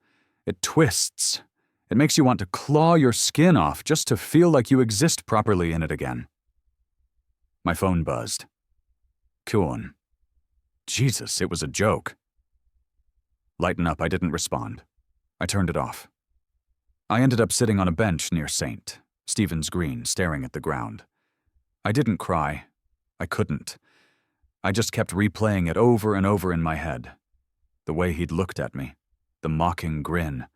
It twists. It makes you want to claw your skin off just to feel like you exist properly in it again. My phone buzzed. Kuon. Jesus, it was a joke. Lighten up, I didn't respond. I turned it off. I ended up sitting on a bench near St. Stephen's Green, staring at the ground. I didn't cry. I couldn't. I just kept replaying it over and over in my head. The way he'd looked at me, the mocking grin,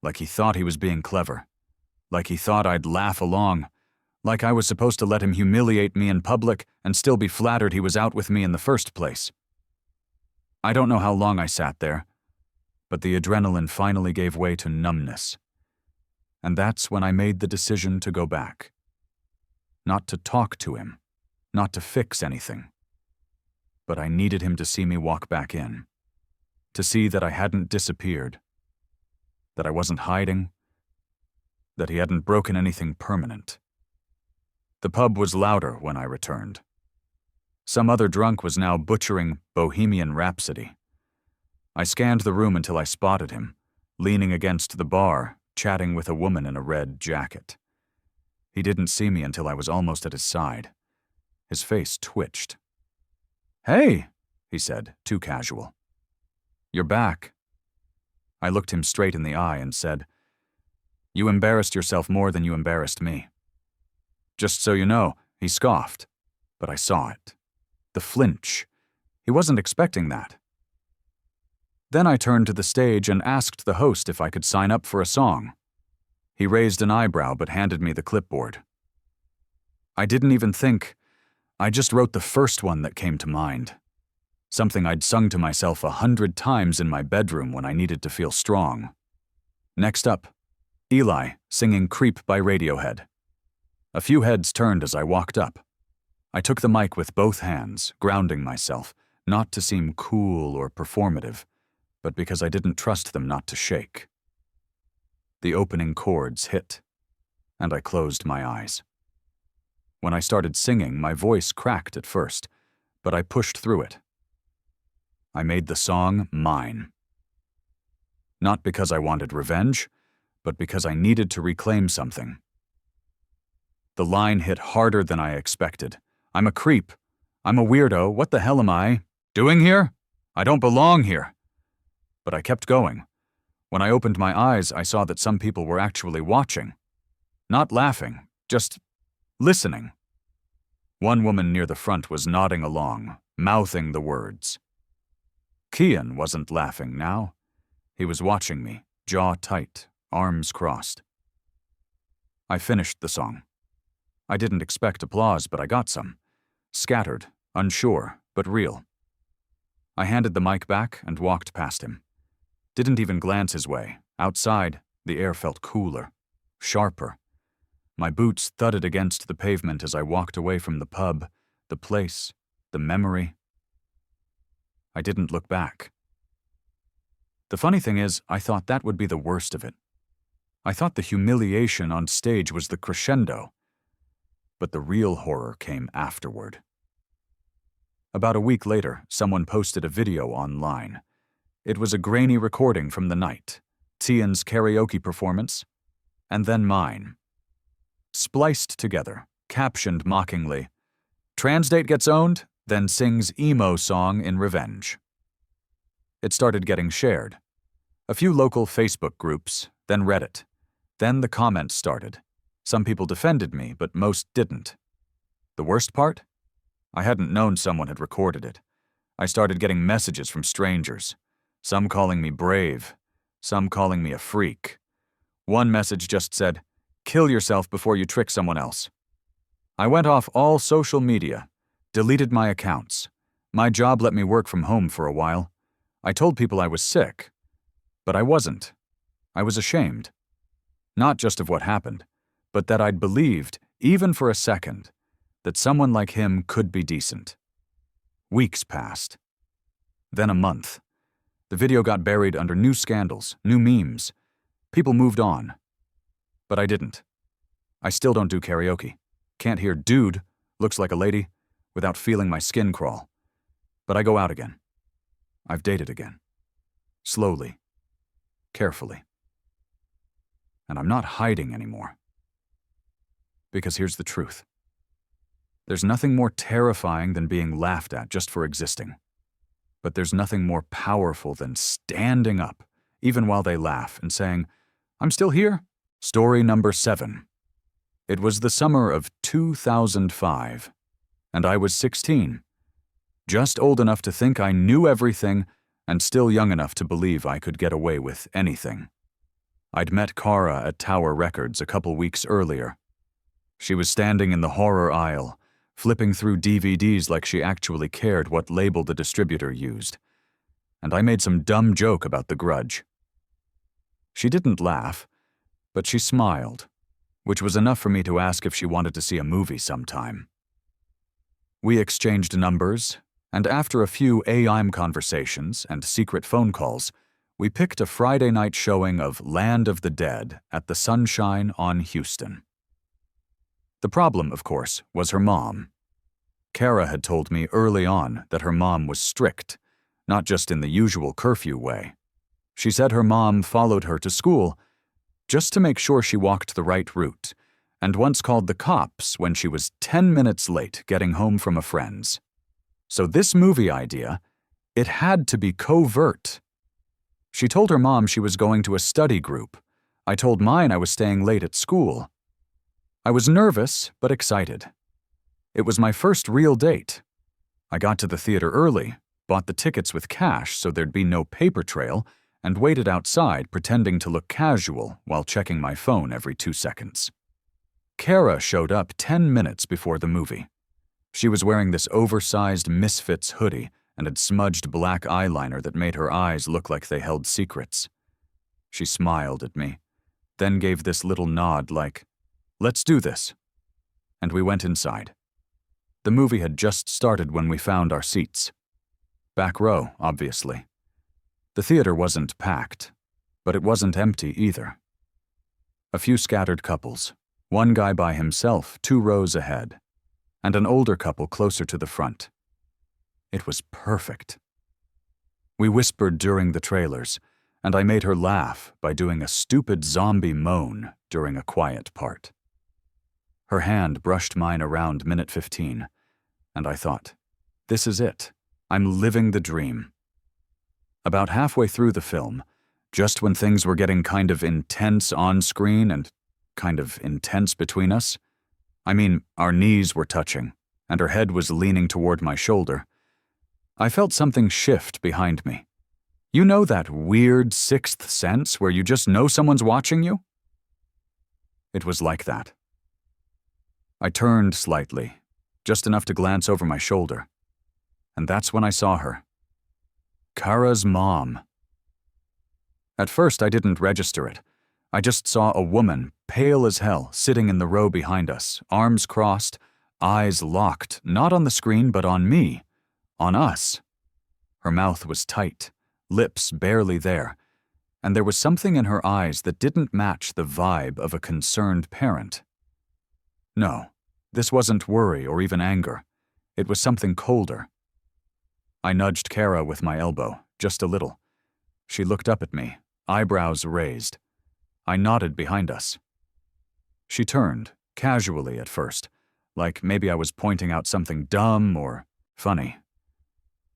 like he thought he was being clever, like he thought I'd laugh along, like I was supposed to let him humiliate me in public and still be flattered he was out with me in the first place. I don't know how long I sat there, but the adrenaline finally gave way to numbness. And that's when I made the decision to go back. Not to talk to him, not to fix anything. But I needed him to see me walk back in, to see that I hadn't disappeared, that I wasn't hiding, that he hadn't broken anything permanent. The pub was louder when I returned. Some other drunk was now butchering Bohemian Rhapsody. I scanned the room until I spotted him, leaning against the bar, chatting with a woman in a red jacket. He didn't see me until I was almost at his side. His face twitched. "Hey," he said, too casual. "You're back." I looked him straight in the eye and said, "You embarrassed yourself more than you embarrassed me." "Just so you know," he scoffed, but I saw it. The flinch. He wasn't expecting that. Then I turned to the stage and asked the host if I could sign up for a song. He raised an eyebrow but handed me the clipboard. I didn't even think. I just wrote the first one that came to mind. Something I'd sung to myself 100 times in my bedroom when I needed to feel strong. Next up, Eli singing Creep by Radiohead. A few heads turned as I walked up. I took the mic with both hands, grounding myself, not to seem cool or performative, but because I didn't trust them not to shake. The opening chords hit, and I closed my eyes. When I started singing, my voice cracked at first, but I pushed through it. I made the song mine. Not because I wanted revenge, but because I needed to reclaim something. The line hit harder than I expected. "I'm a creep. I'm a weirdo. What the hell am I doing here? I don't belong here." But I kept going. When I opened my eyes, I saw that some people were actually watching. Not laughing, just listening. One woman near the front was nodding along, mouthing the words. Kian wasn't laughing now. He was watching me, jaw tight, arms crossed. I finished the song. I didn't expect applause, but I got some. Scattered, unsure, but real. I handed the mic back and walked past him. Didn't even glance his way. Outside, the air felt cooler, sharper. My boots thudded against the pavement as I walked away from the pub, the place, the memory. I didn't look back. The funny thing is, I thought that would be the worst of it. I thought the humiliation on stage was the crescendo. But the real horror came afterward. About a week later, someone posted a video online. It was a grainy recording from the night, Tian's karaoke performance, and then mine. Spliced together, captioned mockingly, "Transdate gets owned, then sings emo song in revenge." It started getting shared. A few local Facebook groups, then Reddit. Then the comments started. Some people defended me, but most didn't. The worst part? I hadn't known someone had recorded it. I started getting messages from strangers. Some calling me brave, some calling me a freak. One message just said, "Kill yourself before you trick someone else." I went off all social media, deleted my accounts. My job let me work from home for a while. I told people I was sick, but I wasn't. I was ashamed. Not just of what happened, but that I'd believed, even for a second, that someone like him could be decent. Weeks passed. Then a month. The video got buried under new scandals, new memes. People moved on. But I didn't. I still don't do karaoke. Can't hear "dude, looks like a lady," without feeling my skin crawl. But I go out again. I've dated again. Slowly. Carefully. And I'm not hiding anymore. Because here's the truth. There's nothing more terrifying than being laughed at just for existing. But there's nothing more powerful than standing up, even while they laugh, and saying, "I'm still here." Story number 7. It was the summer of 2005, and I was 16, just old enough to think I knew everything and still young enough to believe I could get away with anything. I'd met Kara at Tower Records a couple weeks earlier. She was standing in the horror aisle, flipping through DVDs like she actually cared what label the distributor used, and I made some dumb joke about The Grudge. She didn't laugh, but she smiled, which was enough for me to ask if she wanted to see a movie sometime. We exchanged numbers, and after a few AIM conversations and secret phone calls, we picked a Friday night showing of Land of the Dead at the Sunshine on Houston. The problem, of course, was her mom. Kara had told me early on that her mom was strict, not just in the usual curfew way. She said her mom followed her to school just to make sure she walked the right route, and once called the cops when she was 10 minutes late getting home from a friend's. So this movie idea, it had to be covert. She told her mom she was going to a study group. I told mine I was staying late at school. I was nervous, but excited. It was my first real date. I got to the theater early, bought the tickets with cash so there'd be no paper trail, and waited outside pretending to look casual while checking my phone every 2 seconds. Kara showed up 10 minutes before the movie. She was wearing this oversized Misfits hoodie and had smudged black eyeliner that made her eyes look like they held secrets. She smiled at me, then gave this little nod like, "Let's do this." And we went inside. The movie had just started when we found our seats. Back row, obviously. The theater wasn't packed, but it wasn't empty either. A few scattered couples, one guy by himself 2 rows ahead, and an older couple closer to the front. It was perfect. We whispered during the trailers, and I made her laugh by doing a stupid zombie moan during a quiet part. Her hand brushed mine around minute 15, and I thought, this is it. I'm living the dream. About halfway through the film, just when things were getting kind of intense on screen and kind of intense between us, I mean, our knees were touching, and her head was leaning toward my shoulder, I felt something shift behind me. You know that weird sixth sense where you just know someone's watching you? It was like that. I turned slightly, just enough to glance over my shoulder, and that's when I saw her. Kara's mom. At first, I didn't register it. I just saw a woman, pale as hell, sitting in the row behind us, arms crossed, eyes locked, not on the screen but on me, on us. Her mouth was tight, lips barely there, and there was something in her eyes that didn't match the vibe of a concerned parent. No, this wasn't worry or even anger. It was something colder. I nudged Kara with my elbow, just a little. She looked up at me, eyebrows raised. I nodded behind us. She turned, casually at first, like maybe I was pointing out something dumb or funny.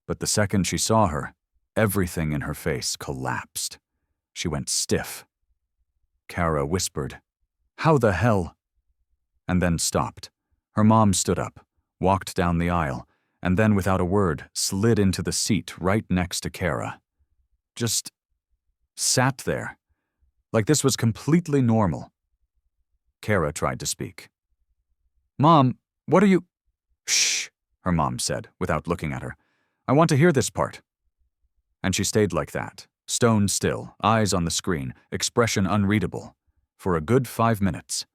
But the second she saw her, everything in her face collapsed. She went stiff. Kara whispered, "How the hell?" And then stopped. Her mom stood up, walked down the aisle, and then without a word slid into the seat right next to Kara. Just sat there, like this was completely normal. Kara tried to speak. "Mom, what are you—" "Shh," her mom said, without looking at her. "I want to hear this part." And she stayed like that, stone still, eyes on the screen, expression unreadable, for a good 5 minutes.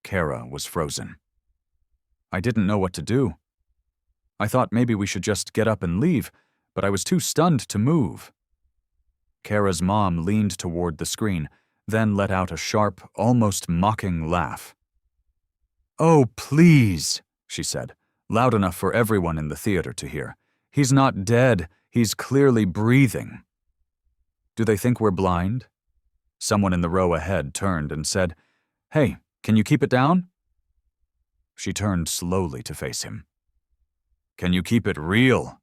Kara was frozen. I didn't know what to do. I thought maybe we should just get up and leave, but I was too stunned to move. Kara's mom leaned toward the screen, then let out a sharp, almost mocking laugh. "Oh, please," she said, loud enough for everyone in the theater to hear. "He's not dead. He's clearly breathing." Do they think we're blind? Someone in the row ahead turned and said, "Hey, can you keep it down?" She turned slowly to face him. "Can you keep it real?"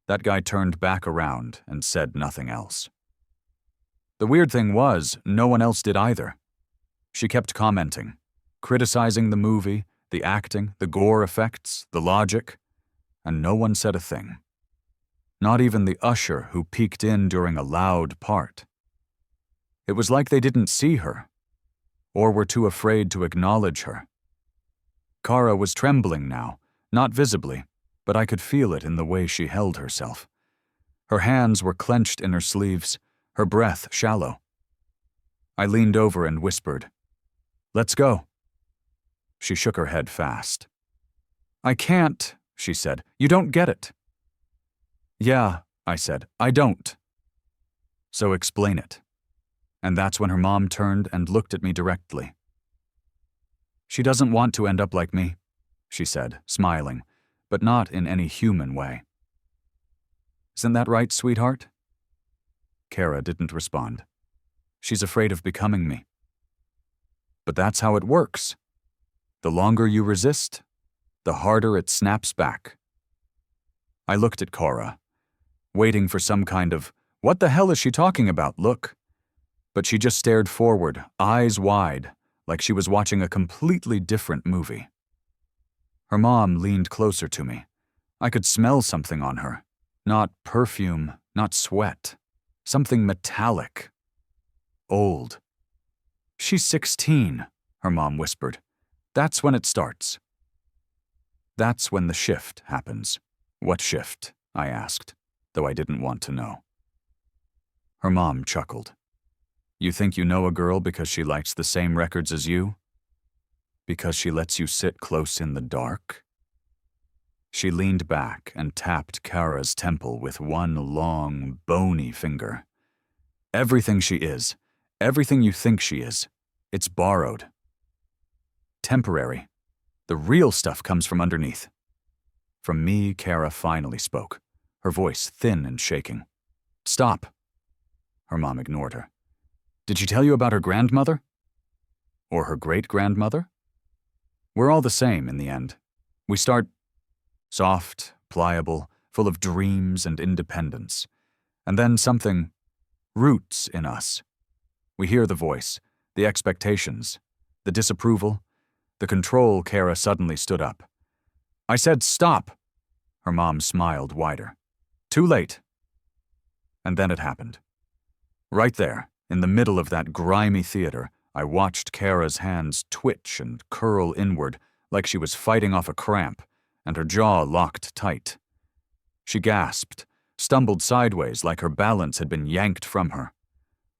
That guy turned back around and said nothing else. The weird thing was, no one else did either. She kept commenting, criticizing the movie, the acting, the gore effects, the logic, and no one said a thing. Not even the usher who peeked in during a loud part. It was like they didn't see her, or were too afraid to acknowledge her. Kara was trembling now, not visibly, but I could feel it in the way she held herself. Her hands were clenched in her sleeves, her breath shallow. I leaned over and whispered, "Let's go." She shook her head fast. "I can't," she said. "You don't get it." "Yeah," I said, "I don't." "So explain it." And that's when her mom turned and looked at me directly. "She doesn't want to end up like me," she said, smiling, but not in any human way. "Isn't that right, sweetheart?" Kara didn't respond. "She's afraid of becoming me." "But that's how it works. The longer you resist, the harder it snaps back." I looked at Kara, waiting for some kind of, "What the hell is she talking about?" look. But she just stared forward, eyes wide, like she was watching a completely different movie. Her mom leaned closer to me. I could smell something on her. Not perfume, not sweat. Something metallic. Old. "She's 16, her mom whispered. "That's when it starts." "That's when the shift happens." "What shift?" I asked, though I didn't want to know. Her mom chuckled. "You think you know a girl because she likes the same records as you? Because she lets you sit close in the dark?" She leaned back and tapped Kara's temple with one long, bony finger. "Everything she is, everything you think she is, it's borrowed. Temporary. The real stuff comes from underneath." From me, Kara finally spoke, her voice thin and shaking. "Stop." Her mom ignored her. "Did she tell you about her grandmother? Or her great-grandmother? We're all the same in the end. We start soft, pliable, full of dreams and independence. And then something roots in us. We hear the voice, the expectations, the disapproval, the control." Kara suddenly stood up. "I said stop." Her mom smiled wider. "Too late." And then it happened. Right there, in the middle of that grimy theater, I watched Kara's hands twitch and curl inward like she was fighting off a cramp, and her jaw locked tight. She gasped, stumbled sideways like her balance had been yanked from her.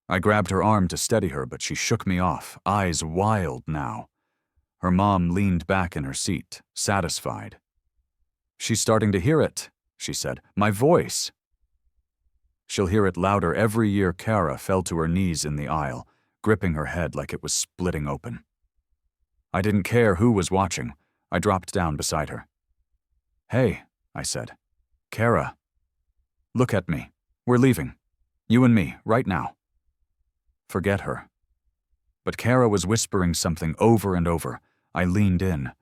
I grabbed her arm to steady her, but she shook me off, eyes wild now. Her mom leaned back in her seat, satisfied. "She's starting to hear it," she said. "My voice." "She'll hear it louder every year." Kara fell to her knees in the aisle, gripping her head like it was splitting open. I didn't care who was watching. I dropped down beside her. "Hey," I said. "Kara. Look at me. We're leaving. You and me, right now." Forget her. But Kara was whispering something over and over. I leaned in.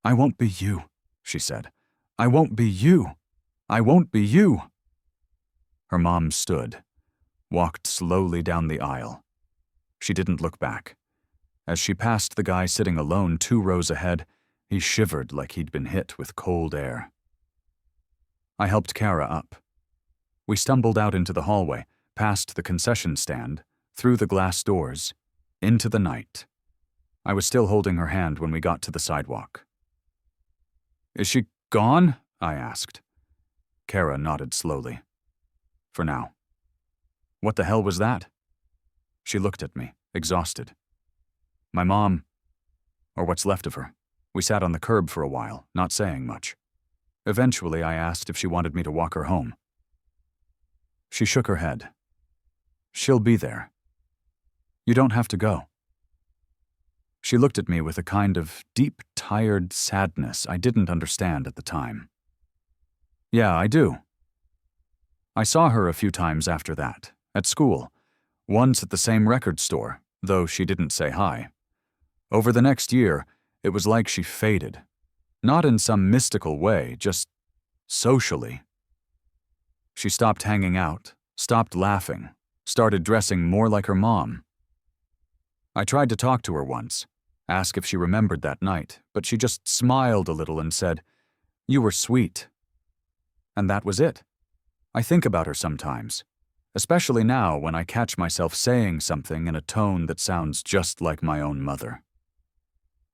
"I won't be you," she said. "I won't be you. I won't be you." Her mom stood, walked slowly down the aisle. She didn't look back. As she passed the guy sitting alone 2 rows ahead, he shivered like he'd been hit with cold air. I helped Kara up. We stumbled out into the hallway, past the concession stand, through the glass doors, into the night. I was still holding her hand when we got to the sidewalk. "Is she gone?" I asked. Kara nodded slowly. "For now." "What the hell was that?" She looked at me, exhausted. "My mom, or what's left of her." We sat on the curb for a while, not saying much. Eventually, I asked if she wanted me to walk her home. She shook her head. "She'll be there. You don't have to go." She looked at me with a kind of deep, tired sadness I didn't understand at the time. "Yeah, I do." I saw her a few times after that, at school, once at the same record store, though she didn't say hi. Over the next year, it was like she faded. Not in some mystical way, just socially. She stopped hanging out, stopped laughing, started dressing more like her mom. I tried to talk to her once, ask if she remembered that night, but she just smiled a little and said, "You were sweet." And that was it. I think about her sometimes, especially now when I catch myself saying something in a tone that sounds just like my own mother.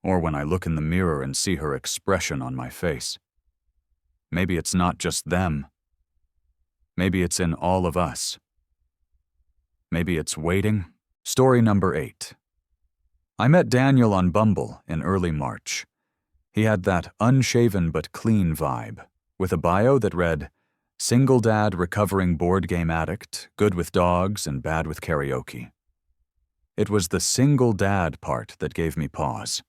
Or when I look in the mirror and see her expression on my face. Maybe it's not just them. Maybe it's in all of us. Maybe it's waiting. Story number 8. I met Daniel on Bumble in early March. He had that unshaven but clean vibe, with a bio that read, "Single dad recovering board game addict, good with dogs and bad with karaoke." It was the single dad part that gave me pause.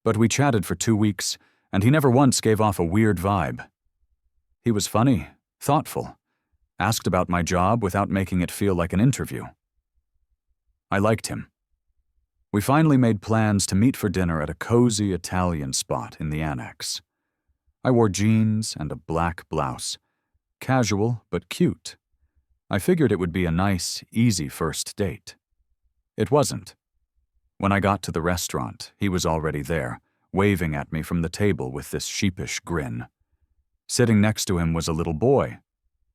But we chatted for 2 weeks, and he never once gave off a weird vibe. He was funny, thoughtful, asked about my job without making it feel like an interview. I liked him. We finally made plans to meet for dinner at a cozy Italian spot in the annex. I wore jeans and a black blouse. Casual, but cute. I figured it would be a nice, easy first date. It wasn't. When I got to the restaurant, he was already there, waving at me from the table with this sheepish grin. Sitting next to him was a little boy,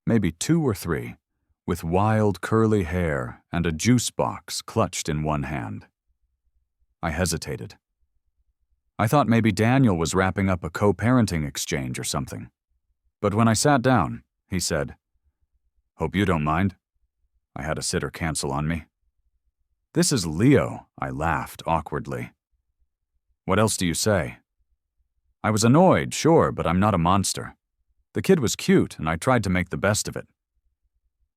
maybe 2 or 3, with wild curly hair and a juice box clutched in one hand. I hesitated. I thought maybe Daniel was wrapping up a co-parenting exchange or something. But when I sat down, he said, "Hope you don't mind." I had a sitter cancel on me. "This is Leo," I laughed awkwardly. "What else do you say?" I was annoyed, sure, but I'm not a monster. The kid was cute, and I tried to make the best of it.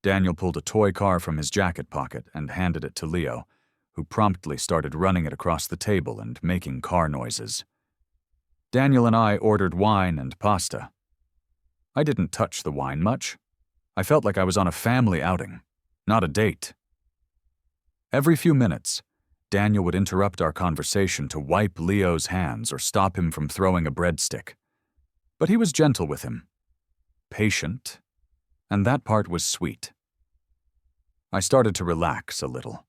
Daniel pulled a toy car from his jacket pocket and handed it to Leo, who promptly started running it across the table and making car noises. Daniel and I ordered wine and pasta. I didn't touch the wine much. I felt like I was on a family outing, not a date. Every few minutes, Daniel would interrupt our conversation to wipe Leo's hands or stop him from throwing a breadstick. But he was gentle with him, patient, and that part was sweet. I started to relax a little.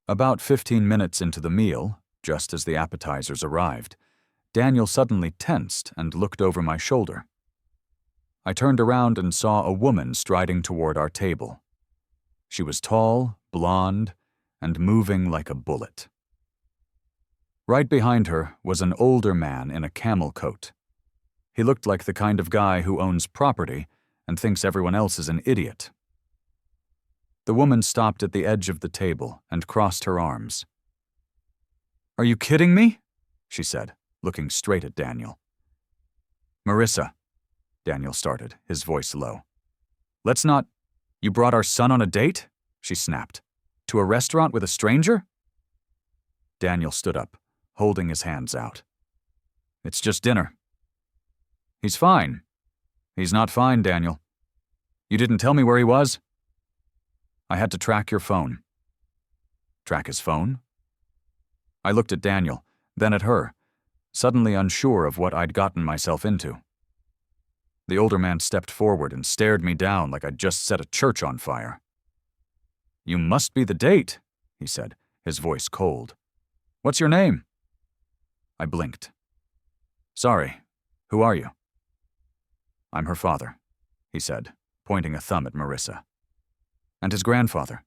About 15 minutes into the meal, just as the appetizers arrived, Daniel suddenly tensed and looked over my shoulder. I turned around and saw a woman striding toward our table. She was tall, blonde, and moving like a bullet. Right behind her was an older man in a camel coat. He looked like the kind of guy who owns property and thinks everyone else is an idiot. The woman stopped at the edge of the table and crossed her arms. "Are you kidding me?" she said, looking straight at Daniel. "Marissa," Daniel started, his voice low. "Let's not— You brought our son on a date?" she snapped. "To a restaurant with a stranger?" Daniel stood up, holding his hands out. "It's just dinner." "He's fine." "He's not fine, Daniel." "You didn't tell me where he was?" "I had to track your phone." "Track his phone?" I looked at Daniel, then at her, suddenly unsure of what I'd gotten myself into. The older man stepped forward and stared me down like I'd just set a church on fire. "You must be the date," he said, his voice cold. "What's your name?" I blinked. "Sorry, who are you?" "I'm her father," he said, pointing a thumb at Marissa. "And his grandfather.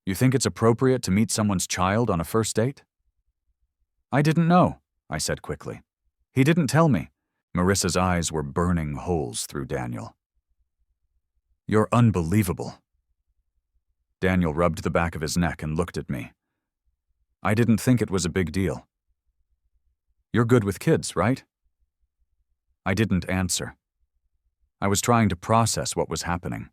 You think it's appropriate to meet someone's child on a first date?" "I didn't know," I said quickly. "He didn't tell me." Marissa's eyes were burning holes through Daniel. "You're unbelievable." Daniel rubbed the back of his neck and looked at me. I didn't think it was a big deal. "You're good with kids, right?" I didn't answer. I was trying to process what was happening.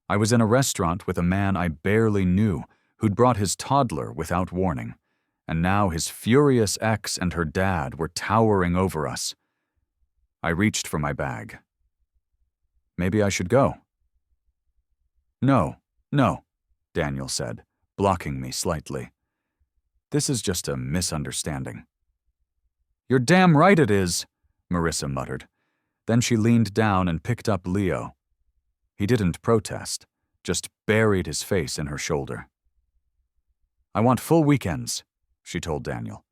I was in a restaurant with a man I barely knew who'd brought his toddler without warning, and now his furious ex and her dad were towering over us. I reached for my bag. Maybe I should go. No, Daniel said, blocking me slightly. "This is just a misunderstanding." "You're damn right it is," Marissa muttered. Then she leaned down and picked up Leo. He didn't protest, just buried his face in her shoulder. I want full weekends, she told Daniel.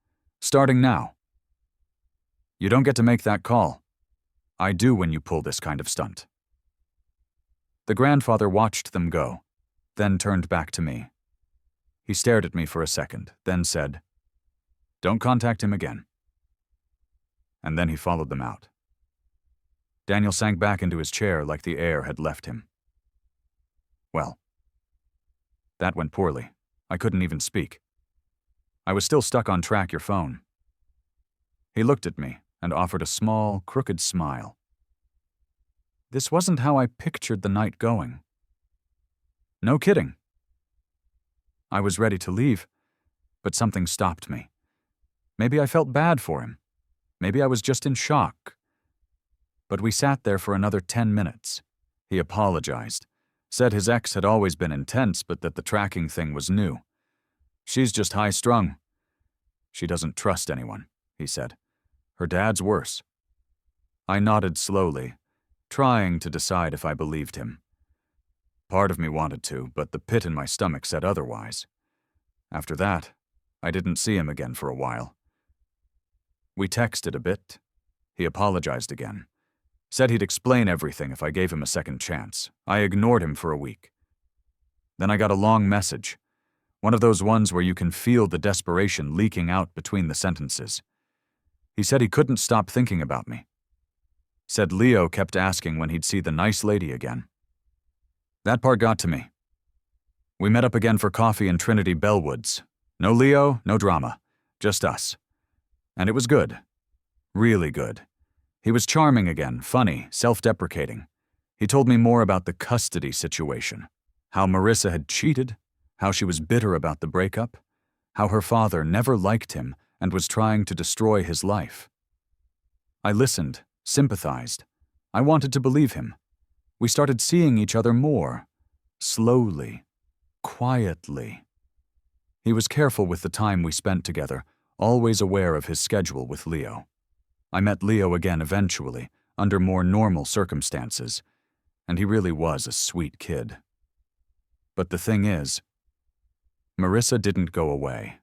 Starting now. You don't get to make that call. I do when you pull this kind of stunt. The grandfather watched them go, then turned back to me. He stared at me for a second, then said, "Don't contact him again." And then he followed them out. Daniel sank back into his chair like the air had left him. Well, that went poorly. I couldn't even speak. I was still stuck on track your phone. He looked at me and offered a small, crooked smile. This wasn't how I pictured the night going. No kidding. I was ready to leave, but something stopped me. Maybe I felt bad for him. Maybe I was just in shock. But we sat there for another 10 minutes. He apologized, said his ex had always been intense, but that the tracking thing was new. She's just high-strung. She doesn't trust anyone, he said. Her dad's worse. I nodded slowly, trying to decide if I believed him. Part of me wanted to, but the pit in my stomach said otherwise. After that, I didn't see him again for a while. We texted a bit. He apologized again. Said he'd explain everything if I gave him a second chance. I ignored him for a week. Then I got a long message. One of those ones where you can feel the desperation leaking out between the sentences. He said he couldn't stop thinking about me. Said Leo kept asking when he'd see the nice lady again. That part got to me. We met up again for coffee in Trinity Bellwoods. No Leo, no drama. Just us. And it was good. Really good. He was charming again, funny, self-deprecating. He told me more about the custody situation. How Marissa had cheated. How she was bitter about the breakup. How her father never liked him and was trying to destroy his life. I listened, sympathized. I wanted to believe him. We started seeing each other more. Slowly. Quietly. He was careful with the time we spent together, always aware of his schedule with Leo. I met Leo again eventually, under more normal circumstances, and he really was a sweet kid. But the thing is, Marissa didn't go away.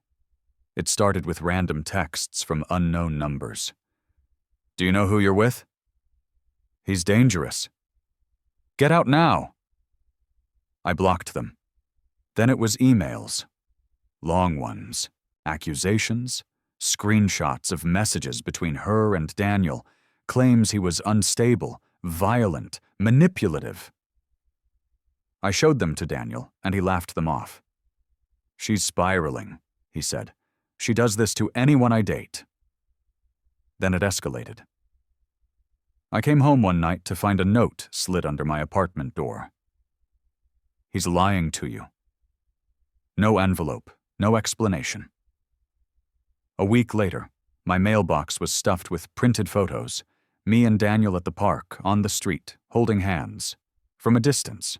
It started with random texts from unknown numbers. Do you know who you're with? He's dangerous. Get out now. I blocked them. Then it was emails. Long ones. Accusations. Screenshots of messages between her and Daniel. Claims he was unstable, violent, manipulative. I showed them to Daniel, and he laughed them off. She's spiraling, he said. She does this to anyone I date. Then it escalated. I came home one night to find a note slid under my apartment door. He's lying to you. No envelope, no explanation. A week later, my mailbox was stuffed with printed photos, me and Daniel at the park, on the street, holding hands, from a distance.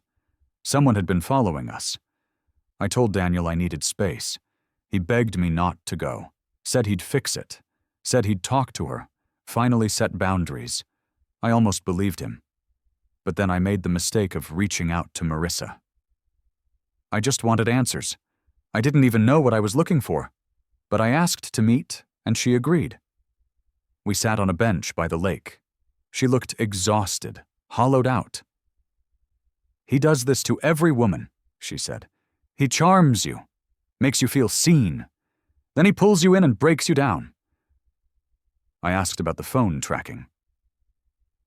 Someone had been following us. I told Daniel I needed space. He begged me not to go, said he'd fix it, said he'd talk to her, finally set boundaries. I almost believed him. But then I made the mistake of reaching out to Marissa. I just wanted answers. I didn't even know what I was looking for. But I asked to meet, and she agreed. We sat on a bench by the lake. She looked exhausted, hollowed out. He does this to every woman, she said. He charms you, makes you feel seen. Then he pulls you in and breaks you down. I asked about the phone tracking.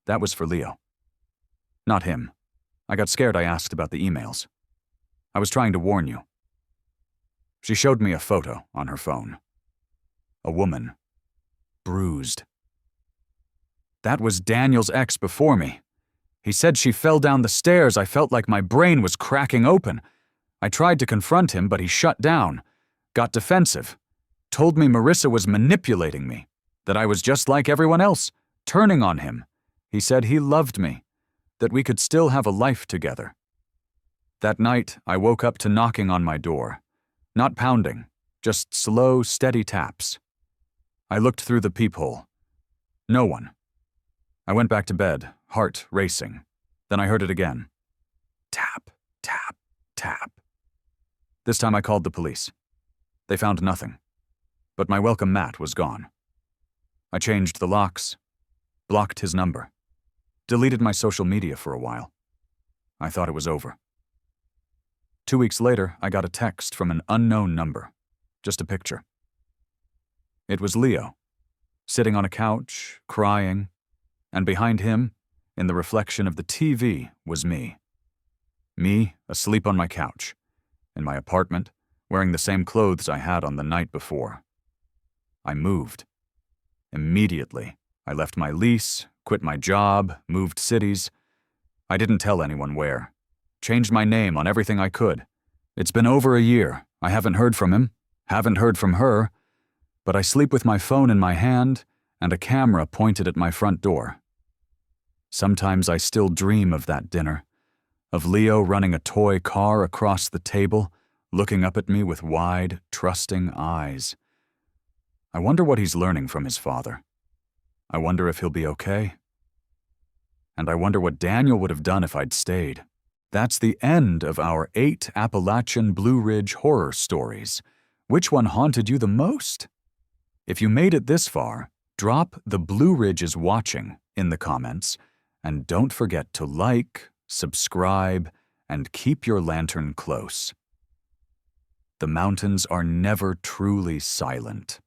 That was for Leo. Not him. I got scared I asked about the emails. I was trying to warn you. She showed me a photo on her phone. A woman. Bruised. That was Daniel's ex before me. He said she fell down the stairs. I felt like my brain was cracking open. I tried to confront him, but he shut down, got defensive, told me Marissa was manipulating me, that I was just like everyone else, turning on him. He said he loved me, that we could still have a life together. That night, I woke up to knocking on my door. Not pounding, just slow, steady taps. I looked through the peephole. No one. I went back to bed, heart racing. Then I heard it again. Tap, tap, tap. This time I called the police. They found nothing, but my welcome mat was gone. I changed the locks, blocked his number, deleted my social media for a while. I thought it was over. 2 weeks later, I got a text from an unknown number, just a picture. It was Leo, sitting on a couch, crying, and behind him, in the reflection of the TV, was me. Me, asleep on my couch, in my apartment, wearing the same clothes I had on the night before. I moved. Immediately, I left my lease, quit my job, moved cities. I didn't tell anyone where. Changed my name on everything I could. It's been over a year. I haven't heard from him, haven't heard from her, but I sleep with my phone in my hand and a camera pointed at my front door. Sometimes I still dream of that dinner, of Leo running a toy car across the table, looking up at me with wide, trusting eyes. I wonder what he's learning from his father. I wonder if he'll be okay. And I wonder what Daniel would have done if I'd stayed. That's the end of our 8 Appalachian Blue Ridge horror stories. Which one haunted you the most? If you made it this far, drop "The Blue Ridge is watching" in the comments, and don't forget to like, subscribe, and keep your lantern close. The mountains are never truly silent.